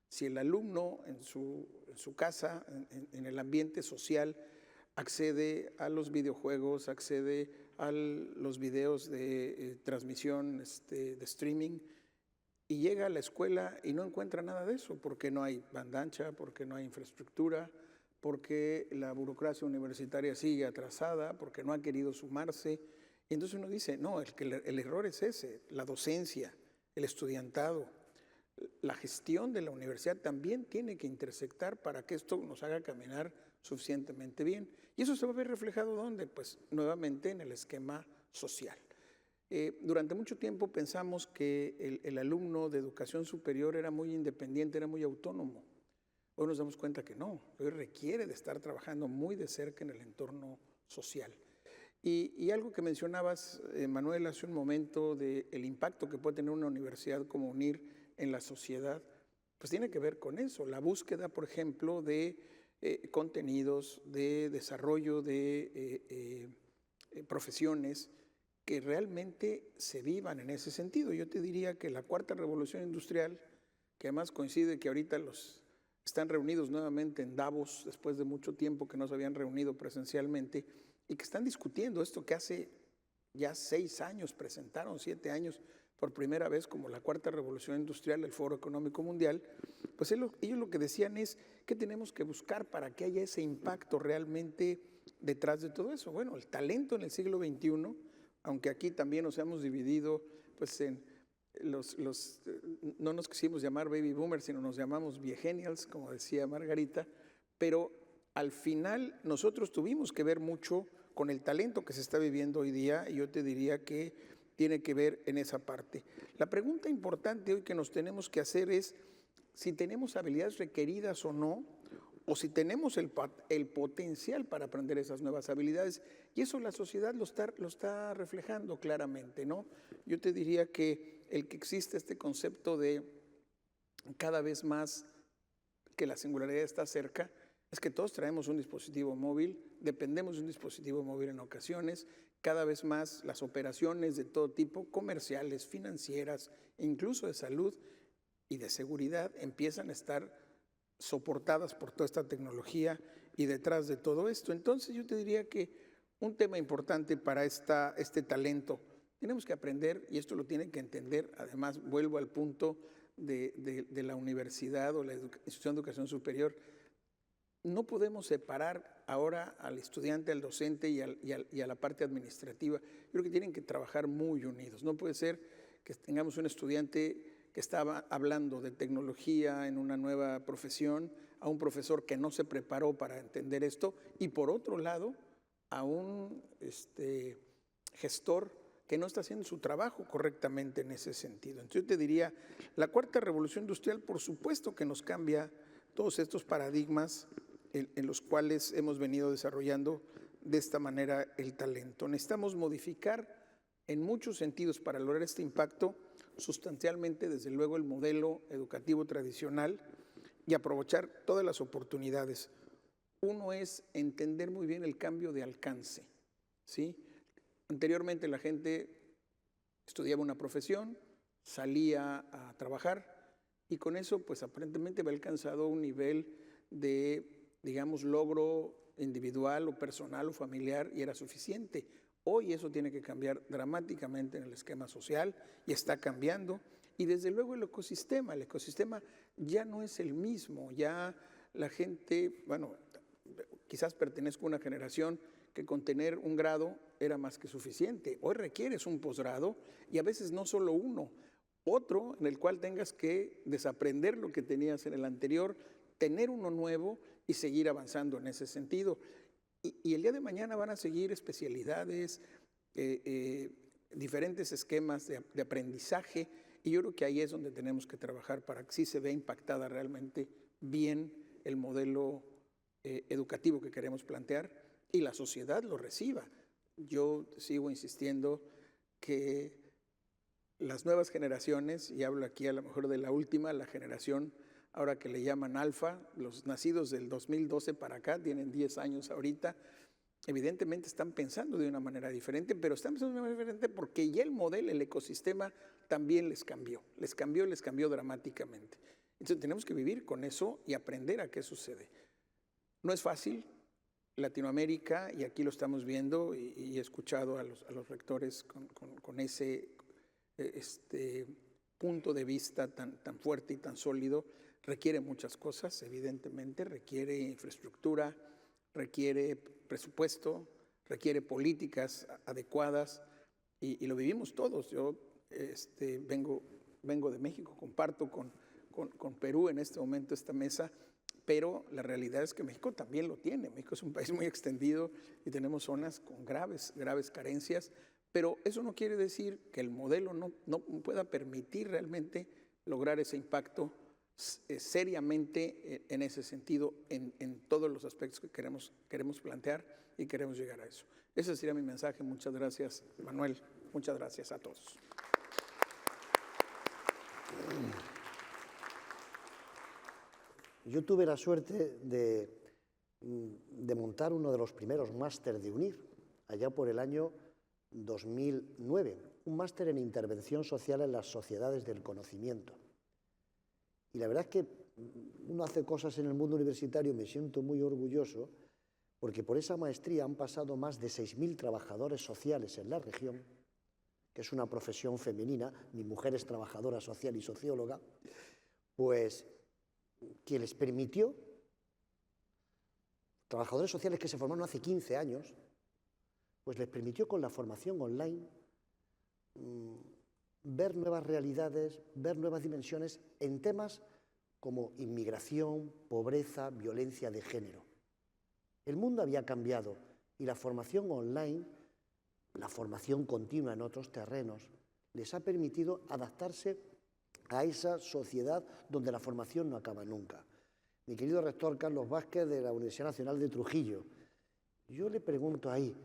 Si el alumno en su casa, en el ambiente social, accede a los videojuegos, accede a los videos de transmisión de streaming y llega a la escuela y no encuentra nada de eso, porque no hay banda ancha, porque no hay infraestructura, porque la burocracia universitaria sigue atrasada, porque no ha querido sumarse. Y entonces uno dice, no, el error es ese, la docencia, el estudiantado, la gestión de la universidad también tiene que intersectar para que esto nos haga caminar suficientemente bien. Y eso se va a ver reflejado ¿dónde? Pues nuevamente en el esquema social. Durante mucho tiempo pensamos que el alumno de educación superior era muy independiente, era muy autónomo. Hoy nos damos cuenta que no, hoy requiere de estar trabajando muy de cerca en el entorno social. Y algo que mencionabas, Manuel, hace un momento, del impacto que puede tener una universidad como UNIR en la sociedad, pues tiene que ver con eso, la búsqueda, por ejemplo, de contenidos, de desarrollo de profesiones que realmente se vivan en ese sentido. Yo te diría que la cuarta revolución industrial, que además coincide que ahorita están reunidos nuevamente en Davos, después de mucho tiempo que no se habían reunido presencialmente, y que están discutiendo esto que hace ya 6 años presentaron, 7 años, por primera vez como la cuarta revolución industrial del Foro Económico Mundial, pues ellos lo que decían es que tenemos que buscar para que haya ese impacto realmente detrás de todo eso. Bueno, el talento en el siglo XXI, aunque aquí también nos hemos dividido, pues en no nos quisimos llamar baby boomers, sino nos llamamos viegenials, como decía Margarita, pero al final nosotros tuvimos que ver mucho con el talento que se está viviendo hoy día, y yo te diría que tiene que ver en esa parte. La pregunta importante hoy que nos tenemos que hacer es si tenemos habilidades requeridas o no, o si tenemos el potencial para aprender esas nuevas habilidades, y eso la sociedad lo está reflejando claramente, ¿no? Yo te diría que el que existe este concepto de cada vez más que la singularidad está cerca, es que todos traemos un dispositivo móvil, dependemos de un dispositivo móvil en ocasiones, cada vez más las operaciones de todo tipo, comerciales, financieras, incluso de salud y de seguridad, empiezan a estar soportadas por toda esta tecnología y detrás de todo esto. Entonces yo te diría que un tema importante para este talento, tenemos que aprender, y esto lo tienen que entender, además vuelvo al punto de la universidad o la institución de educación superior, no podemos separar ahora al estudiante, al docente y a la parte administrativa. Yo creo que tienen que trabajar muy unidos. No puede ser que tengamos un estudiante que estaba hablando de tecnología en una nueva profesión, a un profesor que no se preparó para entender esto, y por otro lado, a un gestor que no está haciendo su trabajo correctamente en ese sentido. Entonces yo te diría, la cuarta revolución industrial por supuesto que nos cambia todos estos paradigmas en los cuales hemos venido desarrollando de esta manera el talento. Necesitamos modificar en muchos sentidos para lograr este impacto sustancialmente, desde luego, el modelo educativo tradicional, y aprovechar todas las oportunidades. Uno es entender muy bien el cambio de alcance, ¿sí? Anteriormente la gente estudiaba una profesión, salía a trabajar y con eso pues aparentemente había alcanzado un nivel de, digamos, logro individual o personal o familiar y era suficiente. Hoy eso tiene que cambiar dramáticamente en el esquema social y está cambiando. Y desde luego el ecosistema ya no es el mismo, ya la gente, bueno, quizás pertenezco a una generación que con tener un grado era más que suficiente. Hoy requieres un posgrado y a veces no solo uno, otro en el cual tengas que desaprender lo que tenías en el anterior, tener uno nuevo y seguir avanzando en ese sentido. Y el día de mañana van a seguir especialidades, diferentes esquemas de aprendizaje, y yo creo que ahí es donde tenemos que trabajar para que sí se vea impactada realmente bien el modelo educativo que queremos plantear y la sociedad lo reciba. Yo sigo insistiendo que las nuevas generaciones, y hablo aquí a lo mejor de la última, la generación ahora que le llaman alfa, los nacidos del 2012 para acá, tienen 10 años ahorita, evidentemente están pensando de una manera diferente, pero están pensando de una manera diferente porque ya el modelo, el ecosistema también les cambió dramáticamente. Entonces tenemos que vivir con eso y aprender a qué sucede. No es fácil. Latinoamérica, y aquí lo estamos viendo, y he escuchado a los rectores con ese punto de vista tan fuerte y tan sólido, requiere muchas cosas, evidentemente, requiere infraestructura, requiere presupuesto, requiere políticas adecuadas, y lo vivimos todos. Yo vengo de México, comparto con Perú en este momento esta mesa, pero la realidad es que México también lo tiene. México es un país muy extendido y tenemos zonas con graves carencias, pero eso no quiere decir que el modelo no pueda permitir realmente lograr ese impacto seriamente en ese sentido, en todos los aspectos que queremos plantear y queremos llegar a eso. Ese sería mi mensaje. Muchas gracias, Manuel. Muchas gracias a todos.
Yo tuve la suerte de montar uno de los primeros máster de UNIR, allá por el año 2009, un máster en intervención social en las sociedades del conocimiento. Y la verdad es que uno hace cosas en el mundo universitario, me siento muy orgulloso, porque por esa maestría han pasado más de 6.000 trabajadores sociales en la región, que es una profesión femenina, mi mujer es trabajadora social y socióloga, pues que les permitió, trabajadores sociales que se formaron hace 15 años, pues les permitió con la formación online ver nuevas realidades, ver nuevas dimensiones en temas como inmigración, pobreza, violencia de género. El mundo había cambiado y la formación online, la formación continua en otros terrenos, les ha permitido adaptarse a esa sociedad donde la formación no acaba nunca. Mi querido rector Carlos Vázquez de la Universidad Nacional de Trujillo, yo le pregunto ahí,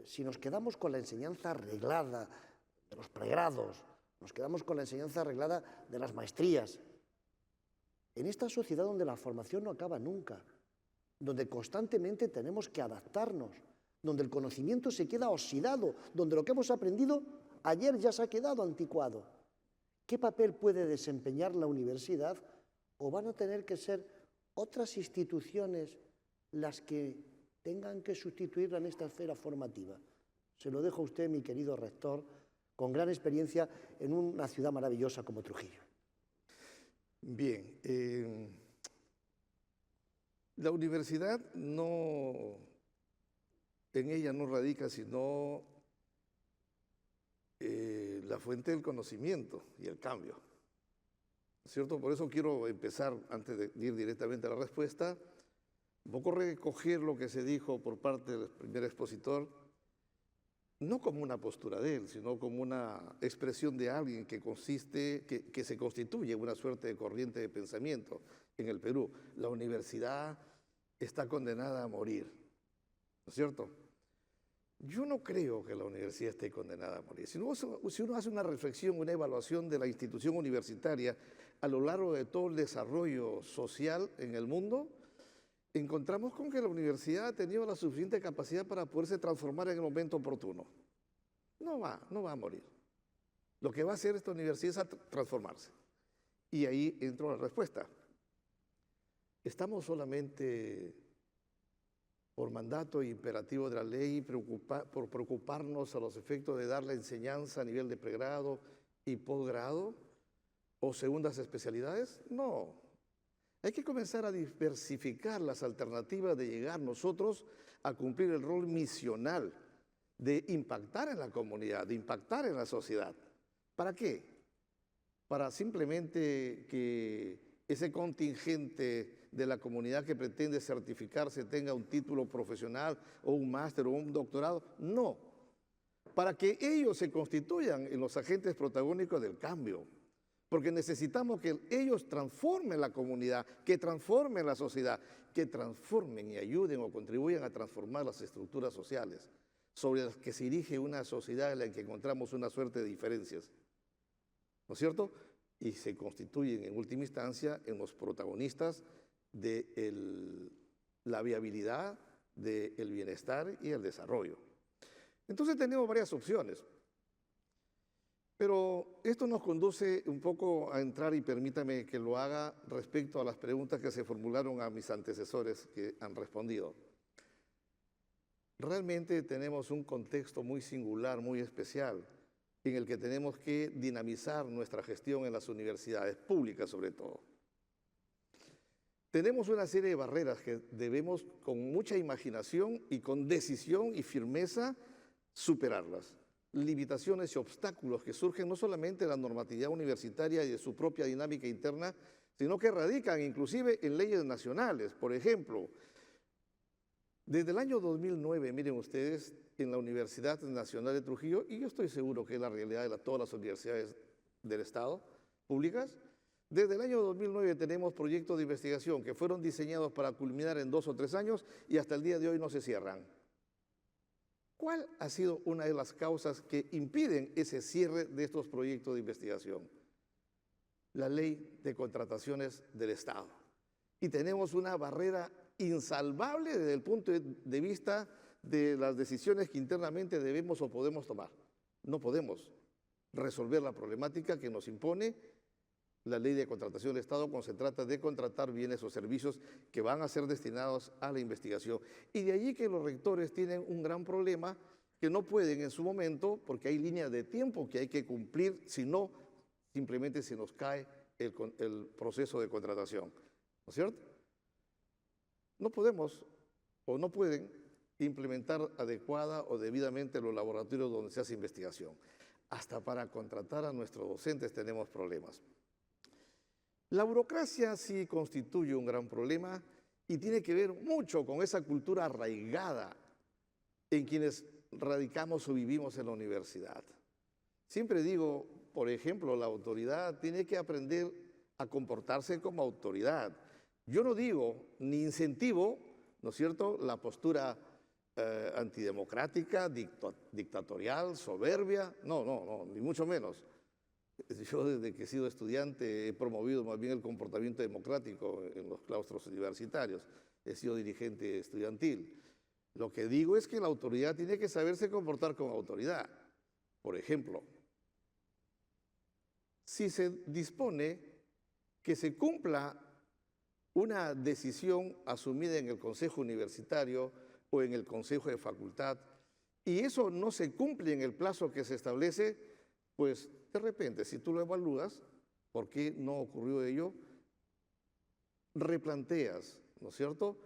si nos quedamos con la enseñanza reglada de los pregrados, nos quedamos con la enseñanza reglada de las maestrías, en esta sociedad donde la formación no acaba nunca, donde constantemente tenemos que adaptarnos, donde el conocimiento se queda oxidado, donde lo que hemos aprendido ayer ya se ha quedado anticuado, ¿qué papel puede desempeñar la universidad? ¿O van a tener que ser otras instituciones las que tengan que sustituirla en esta esfera formativa? Se lo dejo a usted, mi querido rector, con gran experiencia en una ciudad maravillosa como Trujillo.
Bien, la universidad en ella no radica sino la fuente del conocimiento y el cambio, ¿cierto? Por eso quiero empezar, antes de ir directamente a la respuesta, un poco recoger lo que se dijo por parte del primer expositor, no como una postura de él, sino como una expresión de alguien que se constituye una suerte de corriente de pensamiento en el Perú. La universidad está condenada a morir, ¿no es cierto? Yo no creo que la universidad esté condenada a morir. Si uno hace una reflexión, una evaluación de la institución universitaria a lo largo de todo el desarrollo social en el mundo, encontramos con que la universidad ha tenido la suficiente capacidad para poderse transformar en el momento oportuno. No va a morir. Lo que va a hacer esta universidad es transformarse. Y ahí entró la respuesta. ¿Estamos solamente por mandato imperativo de la ley por preocuparnos a los efectos de dar la enseñanza a nivel de pregrado y posgrado o segundas especialidades? No. Hay que comenzar a diversificar las alternativas de llegar nosotros a cumplir el rol misional de impactar en la comunidad, de impactar en la sociedad. ¿Para qué? Para simplemente que ese contingente de la comunidad que pretende certificarse tenga un título profesional o un máster o un doctorado. No. Para que ellos se constituyan en los agentes protagónicos del cambio. Porque necesitamos que ellos transformen la comunidad, que transformen la sociedad, que transformen y ayuden o contribuyan a transformar las estructuras sociales sobre las que se dirige una sociedad en la que encontramos una suerte de diferencias. ¿No es cierto? Y se constituyen en última instancia en los protagonistas de la viabilidad, del bienestar y el desarrollo. Entonces tenemos varias opciones. Pero esto nos conduce un poco a entrar, y permítame que lo haga, respecto a las preguntas que se formularon a mis antecesores que han respondido. Realmente tenemos un contexto muy singular, muy especial, en el que tenemos que dinamizar nuestra gestión en las universidades públicas sobre todo. Tenemos una serie de barreras que debemos con mucha imaginación y con decisión y firmeza superarlas. Limitaciones y obstáculos que surgen no solamente de la normatividad universitaria y de su propia dinámica interna, sino que radican inclusive en leyes nacionales. Por ejemplo, desde el año 2009, miren ustedes, en la Universidad Nacional de Trujillo, y yo estoy seguro que es la realidad de todas las universidades del Estado públicas, desde el año 2009 tenemos proyectos de investigación que fueron diseñados para culminar en 2 o 3 años y hasta el día de hoy no se cierran. ¿Cuál ha sido una de las causas que impiden ese cierre de estos proyectos de investigación? La ley de contrataciones del Estado. Y tenemos una barrera insalvable desde el punto de vista de las decisiones que internamente debemos o podemos tomar. No podemos resolver la problemática que nos impone la ley de contratación del Estado cuando se trata de contratar bienes o servicios que van a ser destinados a la investigación. Y de allí que los rectores tienen un gran problema que no pueden en su momento, porque hay líneas de tiempo que hay que cumplir, si no, simplemente se nos cae el proceso de contratación. ¿No es cierto? No podemos o no pueden implementar adecuada o debidamente los laboratorios donde se hace investigación. Hasta para contratar a nuestros docentes tenemos problemas. La burocracia sí constituye un gran problema y tiene que ver mucho con esa cultura arraigada en quienes radicamos o vivimos en la universidad. Siempre digo, por ejemplo, la autoridad tiene que aprender a comportarse como autoridad. Yo no digo ni incentivo, ¿no es cierto?, la postura antidemocrática, dictatorial, soberbia, no, ni mucho menos. Yo desde que he sido estudiante he promovido más bien el comportamiento democrático en los claustros universitarios. He sido dirigente estudiantil. Lo que digo es que la autoridad tiene que saberse comportar como autoridad. Por ejemplo, si se dispone que se cumpla una decisión asumida en el Consejo Universitario o en el Consejo de Facultad, y eso no se cumple en el plazo que se establece, pues de repente, si tú lo evalúas, ¿por qué no ocurrió ello? Replanteas, ¿no es cierto?,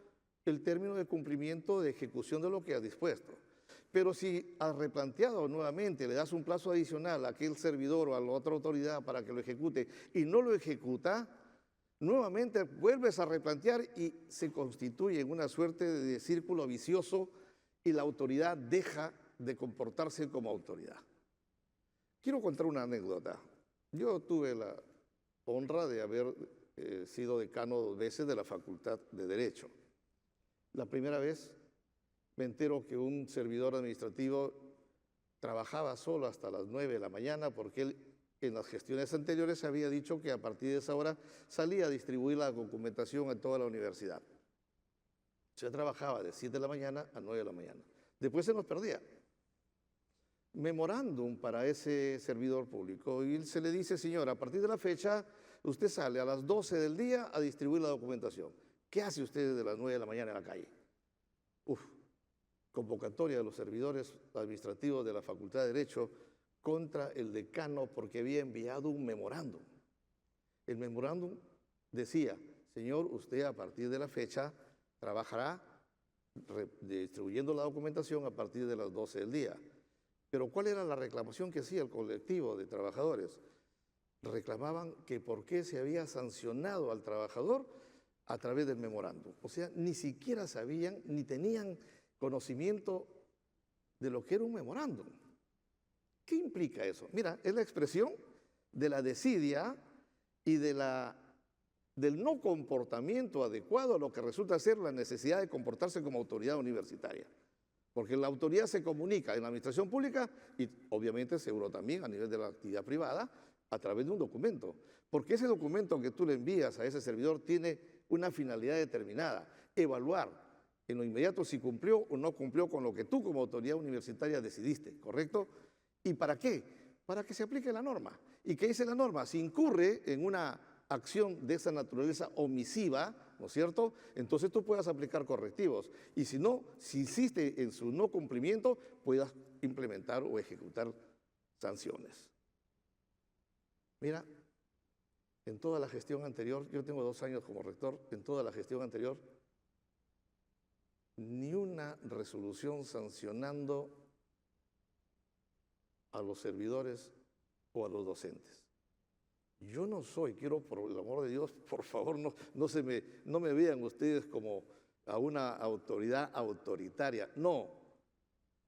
el término de cumplimiento de ejecución de lo que has dispuesto. Pero si has replanteado nuevamente, le das un plazo adicional a aquel servidor o a la otra autoridad para que lo ejecute y no lo ejecuta, nuevamente vuelves a replantear y se constituye en una suerte de círculo vicioso y la autoridad deja de comportarse como autoridad. Quiero contar una anécdota. Yo tuve la honra de haber sido decano 2 veces de la Facultad de Derecho. La primera vez me entero que un servidor administrativo trabajaba solo hasta las 9 de la mañana porque él en las gestiones anteriores había dicho que a partir de esa hora salía a distribuir la documentación en toda la universidad. Se trabajaba de 7 de la mañana a 9 de la mañana. Después se nos perdía. Memorándum para ese servidor público y se le dice, señor, a partir de la fecha usted sale a las 12 del día a distribuir la documentación. ¿Qué hace usted desde las 9 de la mañana en la calle? Convocatoria de los servidores administrativos de la Facultad de Derecho contra el decano porque había enviado un memorándum. El memorándum decía, señor, usted a partir de la fecha trabajará distribuyendo la documentación a partir de las 12 del día. Pero ¿cuál era la reclamación que hacía el colectivo de trabajadores? Reclamaban que por qué se había sancionado al trabajador a través del memorándum. O sea, ni siquiera sabían ni tenían conocimiento de lo que era un memorándum. ¿Qué implica eso? Mira, es la expresión de la desidia y del no comportamiento adecuado a lo que resulta ser la necesidad de comportarse como autoridad universitaria. Porque la autoridad se comunica en la administración pública y obviamente seguro también a nivel de la actividad privada a través de un documento. Porque ese documento que tú le envías a ese servidor tiene una finalidad determinada, evaluar en lo inmediato si cumplió o no cumplió con lo que tú como autoridad universitaria decidiste, ¿correcto? ¿Y para qué? Para que se aplique la norma. ¿Y qué dice la norma? Si incurre en una acción de esa naturaleza omisiva, ¿no es cierto?, entonces tú puedas aplicar correctivos. Y si no, si insiste en su no cumplimiento, puedas implementar o ejecutar sanciones. Mira, en toda la gestión anterior, yo tengo 2 años como rector, en toda la gestión anterior, ni una resolución sancionando a los servidores o a los docentes. Yo no soy, quiero por el amor de Dios, por favor, no me vean ustedes como a una autoridad autoritaria. No,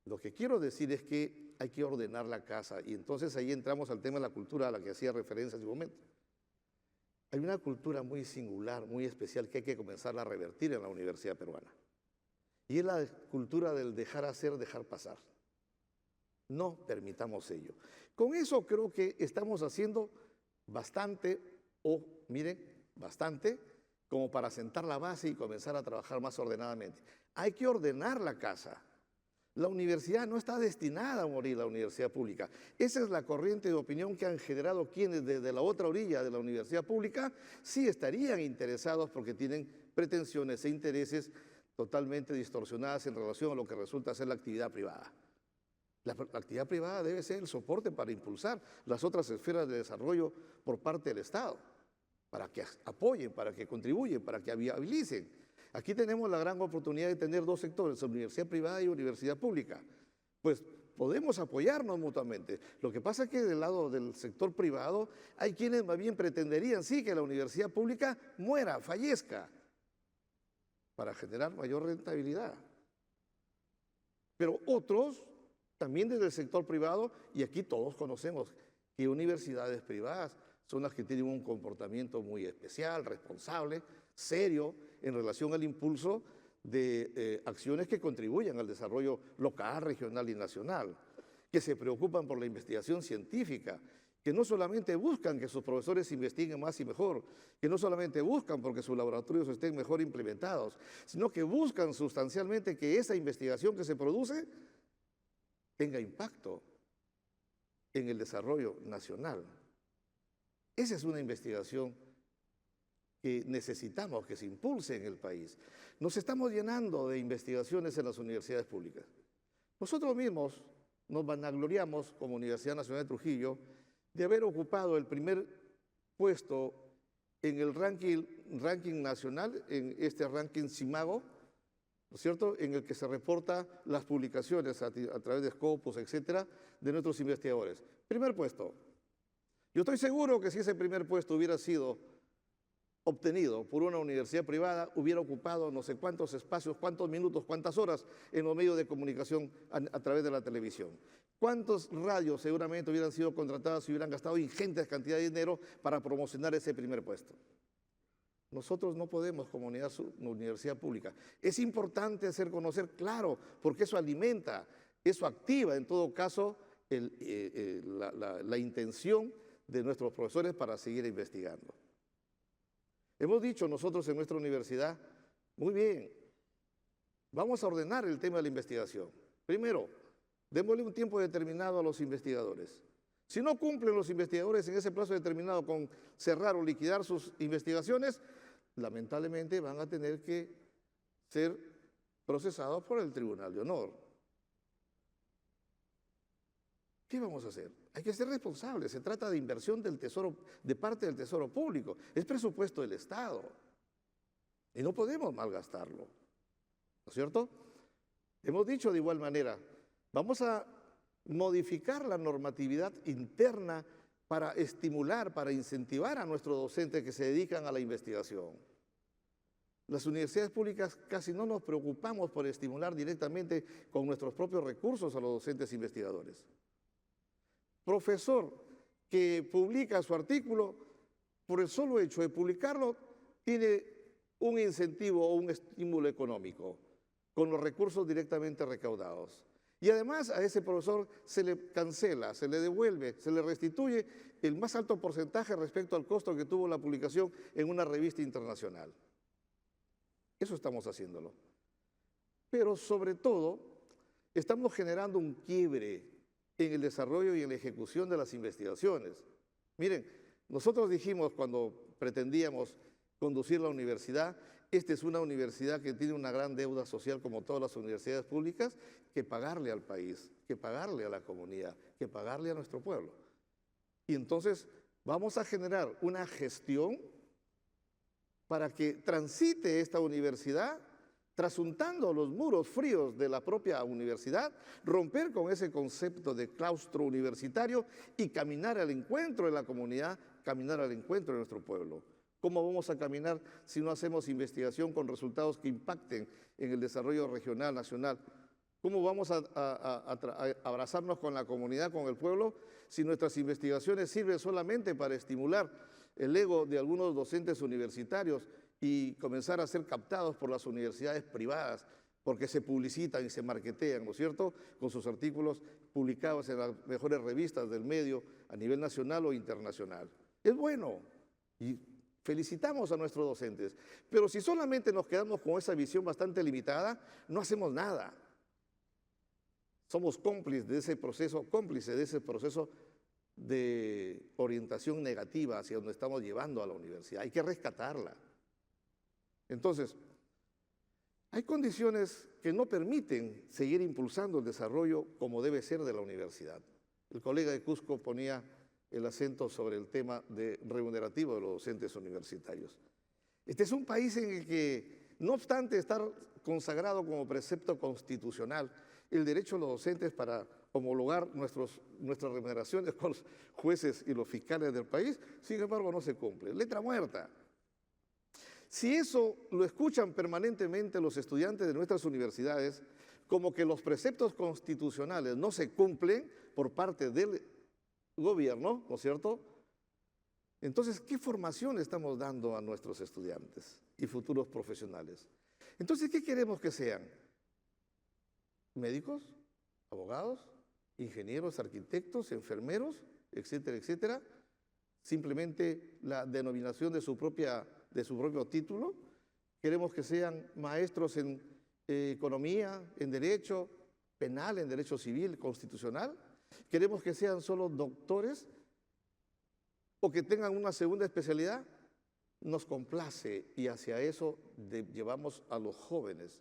lo que quiero decir es que hay que ordenar la casa y entonces ahí entramos al tema de la cultura a la que hacía referencia hace un momento. Hay una cultura muy singular, muy especial que hay que comenzar a revertir en la universidad peruana. Y es la cultura del dejar hacer, dejar pasar. No permitamos ello. Con eso creo que estamos haciendo bastante, bastante, como para sentar la base y comenzar a trabajar más ordenadamente. Hay que ordenar la casa. La universidad no está destinada a morir, la universidad pública. Esa es la corriente de opinión que han generado quienes desde la otra orilla de la universidad pública sí estarían interesados porque tienen pretensiones e intereses totalmente distorsionadas en relación a lo que resulta ser la actividad privada. La actividad privada debe ser el soporte para impulsar las otras esferas de desarrollo por parte del Estado, para que apoyen, para que contribuyen, para que viabilicen. Aquí tenemos la gran oportunidad de tener 2 sectores, universidad privada y universidad pública. Pues podemos apoyarnos mutuamente. Lo que pasa es que del lado del sector privado hay quienes más bien pretenderían, sí, que la universidad pública muera, fallezca, para generar mayor rentabilidad. Pero otros, también desde el sector privado, y aquí todos conocemos que universidades privadas son las que tienen un comportamiento muy especial, responsable, serio, en relación al impulso de acciones que contribuyan al desarrollo local, regional y nacional, que se preocupan por la investigación científica, que no solamente buscan que sus profesores investiguen más y mejor, que no solamente buscan porque sus laboratorios estén mejor implementados, sino que buscan sustancialmente que esa investigación que se produce tenga impacto en el desarrollo nacional. Esa es una investigación que necesitamos que se impulse en el país. Nos estamos llenando de investigaciones en las universidades públicas. Nosotros mismos nos vanagloriamos como Universidad Nacional de Trujillo de haber ocupado el primer puesto en el ranking nacional, en este ranking CIMAGO, ¿no es cierto?, en el que se reporta las publicaciones a través de Scopus, etcétera, de nuestros investigadores. Primer puesto. Yo estoy seguro que si ese primer puesto hubiera sido obtenido por una universidad privada, hubiera ocupado no sé cuántos espacios, cuántos minutos, cuántas horas en los medios de comunicación a través de la televisión. ¿Cuántos radios seguramente hubieran sido contratadas y hubieran gastado ingentes cantidades de dinero para promocionar ese primer puesto? Nosotros no podemos como universidad pública. Es importante hacer conocer, claro, porque eso alimenta, eso activa en todo caso la intención de nuestros profesores para seguir investigando. Hemos dicho nosotros en nuestra universidad, muy bien, vamos a ordenar el tema de la investigación. Primero, démosle un tiempo determinado a los investigadores. Si no cumplen los investigadores en ese plazo determinado con cerrar o liquidar sus investigaciones, lamentablemente van a tener que ser procesados por el Tribunal de Honor. ¿Qué vamos a hacer? Hay que ser responsables. Se trata de inversión del Tesoro, de parte del Tesoro Público. Es presupuesto del Estado. Y no podemos malgastarlo. ¿No es cierto? Hemos dicho de igual manera, vamos a modificar la normatividad interna para estimular, para incentivar a nuestros docentes que se dedican a la investigación. Las universidades públicas casi no nos preocupamos por estimular directamente con nuestros propios recursos a los docentes investigadores. Profesor que publica su artículo, por el solo hecho de publicarlo, tiene un incentivo o un estímulo económico con los recursos directamente recaudados. Y además a ese profesor se le cancela, se le devuelve, se le restituye el más alto porcentaje respecto al costo que tuvo la publicación en una revista internacional. Eso estamos haciéndolo. Pero sobre todo, estamos generando un quiebre en el desarrollo y en la ejecución de las investigaciones. Miren, nosotros dijimos cuando pretendíamos conducir la universidad, esta es una universidad que tiene una gran deuda social como todas las universidades públicas, que pagarle al país, que pagarle a la comunidad, que pagarle a nuestro pueblo. Y entonces vamos a generar una gestión para que transite esta universidad trasuntando los muros fríos de la propia universidad, romper con ese concepto de claustro universitario y caminar al encuentro de la comunidad, caminar al encuentro de nuestro pueblo. ¿Cómo vamos a caminar si no hacemos investigación con resultados que impacten en el desarrollo regional, nacional? ¿Cómo vamos a abrazarnos con la comunidad, con el pueblo, si nuestras investigaciones sirven solamente para estimular el ego de algunos docentes universitarios y comenzar a ser captados por las universidades privadas, porque se publicitan y se marketean, ¿no es cierto?, con sus artículos publicados en las mejores revistas del medio a nivel nacional o internacional? Es bueno y felicitamos a nuestros docentes, pero si solamente nos quedamos con esa visión bastante limitada, no hacemos nada. Somos cómplices de ese proceso de orientación negativa hacia donde estamos llevando a la universidad. Hay que rescatarla. Entonces, hay condiciones que no permiten seguir impulsando el desarrollo como debe ser de la universidad. El colega de Cusco ponía el acento sobre el tema remunerativo de los docentes universitarios. Este es un país en el que, no obstante estar consagrado como precepto constitucional el derecho de los docentes para homologar nuestras remuneraciones con los jueces y los fiscales del país, sin embargo no se cumple. Letra muerta. Si eso lo escuchan permanentemente los estudiantes de nuestras universidades, como que los preceptos constitucionales no se cumplen por parte del gobierno, ¿no es cierto? Entonces, ¿qué formación estamos dando a nuestros estudiantes y futuros profesionales? Entonces, ¿qué queremos que sean? ¿Médicos? ¿Abogados? ¿Ingenieros? ¿Arquitectos? ¿Enfermeros? Etcétera, etcétera. Simplemente la denominación de su propio título. Queremos que sean maestros en economía, en derecho penal, en derecho civil, constitucional. Queremos que sean solo doctores o que tengan una segunda especialidad. Nos complace y hacia eso llevamos a los jóvenes,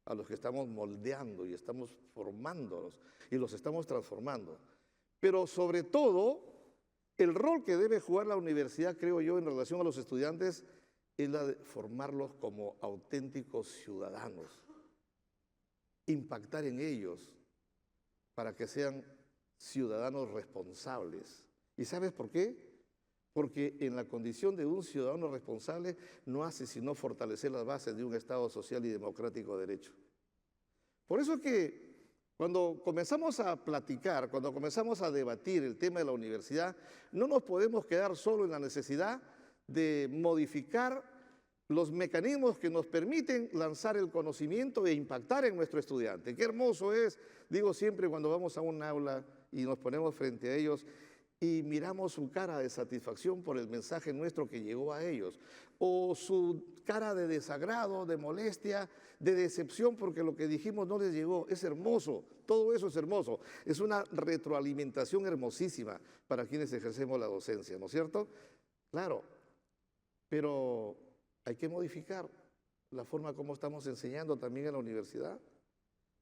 a los que estamos moldeando y estamos formándolos y los estamos transformando. Pero sobre todo, el rol que debe jugar la universidad, creo yo, en relación a los estudiantes, es la de formarlos como auténticos ciudadanos, impactar en ellos para que sean ciudadanos responsables. ¿Y sabes por qué? Porque en la condición de un ciudadano responsable no hace sino fortalecer las bases de un Estado social y democrático de derecho. Por eso que cuando comenzamos a platicar, cuando comenzamos a debatir el tema de la universidad, no nos podemos quedar solo en la necesidad de modificar los mecanismos que nos permiten lanzar el conocimiento e impactar en nuestro estudiante. Qué hermoso es, digo siempre cuando vamos a un aula y nos ponemos frente a ellos y miramos su cara de satisfacción por el mensaje nuestro que llegó a ellos, o su cara de desagrado, de molestia, de decepción porque lo que dijimos no les llegó. Es hermoso, todo eso es hermoso. Es una retroalimentación hermosísima para quienes ejercemos la docencia, ¿no es cierto? Claro, pero hay que modificar la forma como estamos enseñando también en la universidad.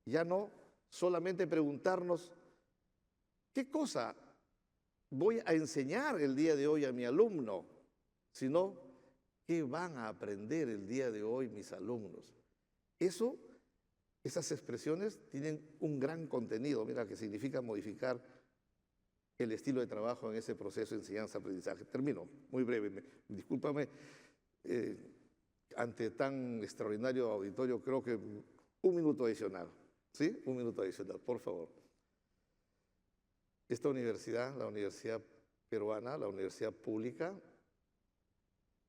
Ya no solamente preguntarnos qué cosa voy a enseñar el día de hoy a mi alumno, sino qué van a aprender el día de hoy mis alumnos. Esas expresiones tienen un gran contenido, mira, que significa modificar el estilo de trabajo en ese proceso de enseñanza-aprendizaje. Termino, muy breve, discúlpame, ante tan extraordinario auditorio, creo que un minuto adicional, ¿sí? Un minuto adicional, por favor. Esta universidad, la Universidad Peruana, la universidad pública,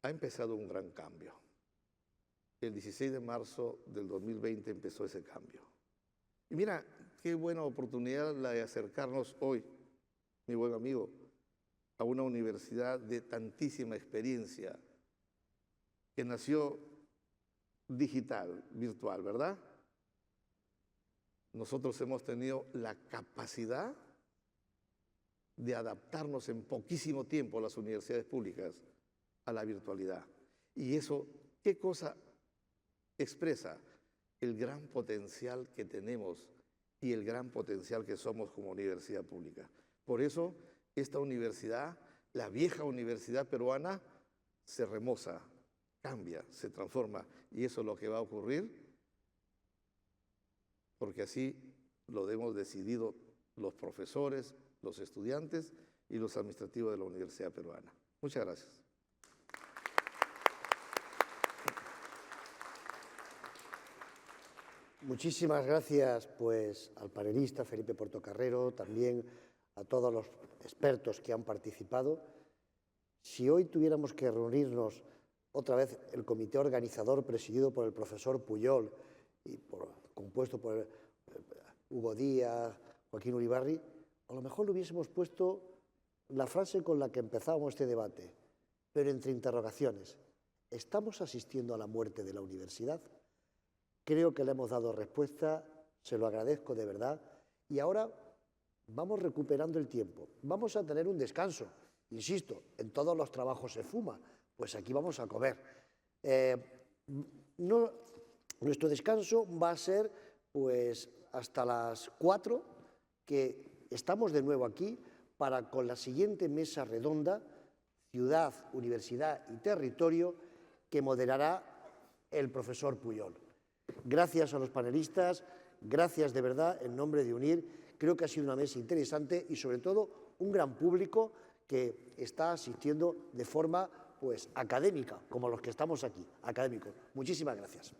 ha empezado un gran cambio. El 16 de marzo del 2020 empezó ese cambio. Y mira, qué buena oportunidad la de acercarnos hoy, mi buen amigo, a una universidad de tantísima experiencia, que nació digital, virtual, ¿verdad? Nosotros hemos tenido la capacidad de adaptarnos en poquísimo tiempo a las universidades públicas a la virtualidad. Y eso, ¿qué cosa expresa? El gran potencial que tenemos y el gran potencial que somos como universidad pública. Por eso, esta universidad, la vieja universidad peruana, se remoza, cambia, se transforma. Y eso es lo que va a ocurrir, porque así lo hemos decidido los profesores, los estudiantes y los administrativos de la Universidad Peruana. Muchas gracias.
Muchísimas gracias pues, al panelista Felipe Portocarrero, también a todos los expertos que han participado. Si hoy tuviéramos que reunirnos otra vez el comité organizador presidido por el profesor Pujol y compuesto por Hugo Díaz, Joaquín Uribarri, a lo mejor le hubiésemos puesto la frase con la que empezábamos este debate, pero entre interrogaciones. ¿Estamos asistiendo a la muerte de la universidad? Creo que le hemos dado respuesta, se lo agradezco de verdad, y ahora vamos recuperando el tiempo. Vamos a tener un descanso. Insisto, en todos los trabajos se fuma, pues aquí vamos a comer. Nuestro descanso va a ser pues, hasta las 4, que estamos de nuevo aquí para con la siguiente mesa redonda, Ciudad, Universidad y Territorio, que moderará el profesor Pujol. Gracias a los panelistas, gracias de verdad en nombre de UNIR. Creo que ha sido una mesa interesante y sobre todo un gran público que está asistiendo de forma pues, académica, como los que estamos aquí, académicos. Muchísimas gracias.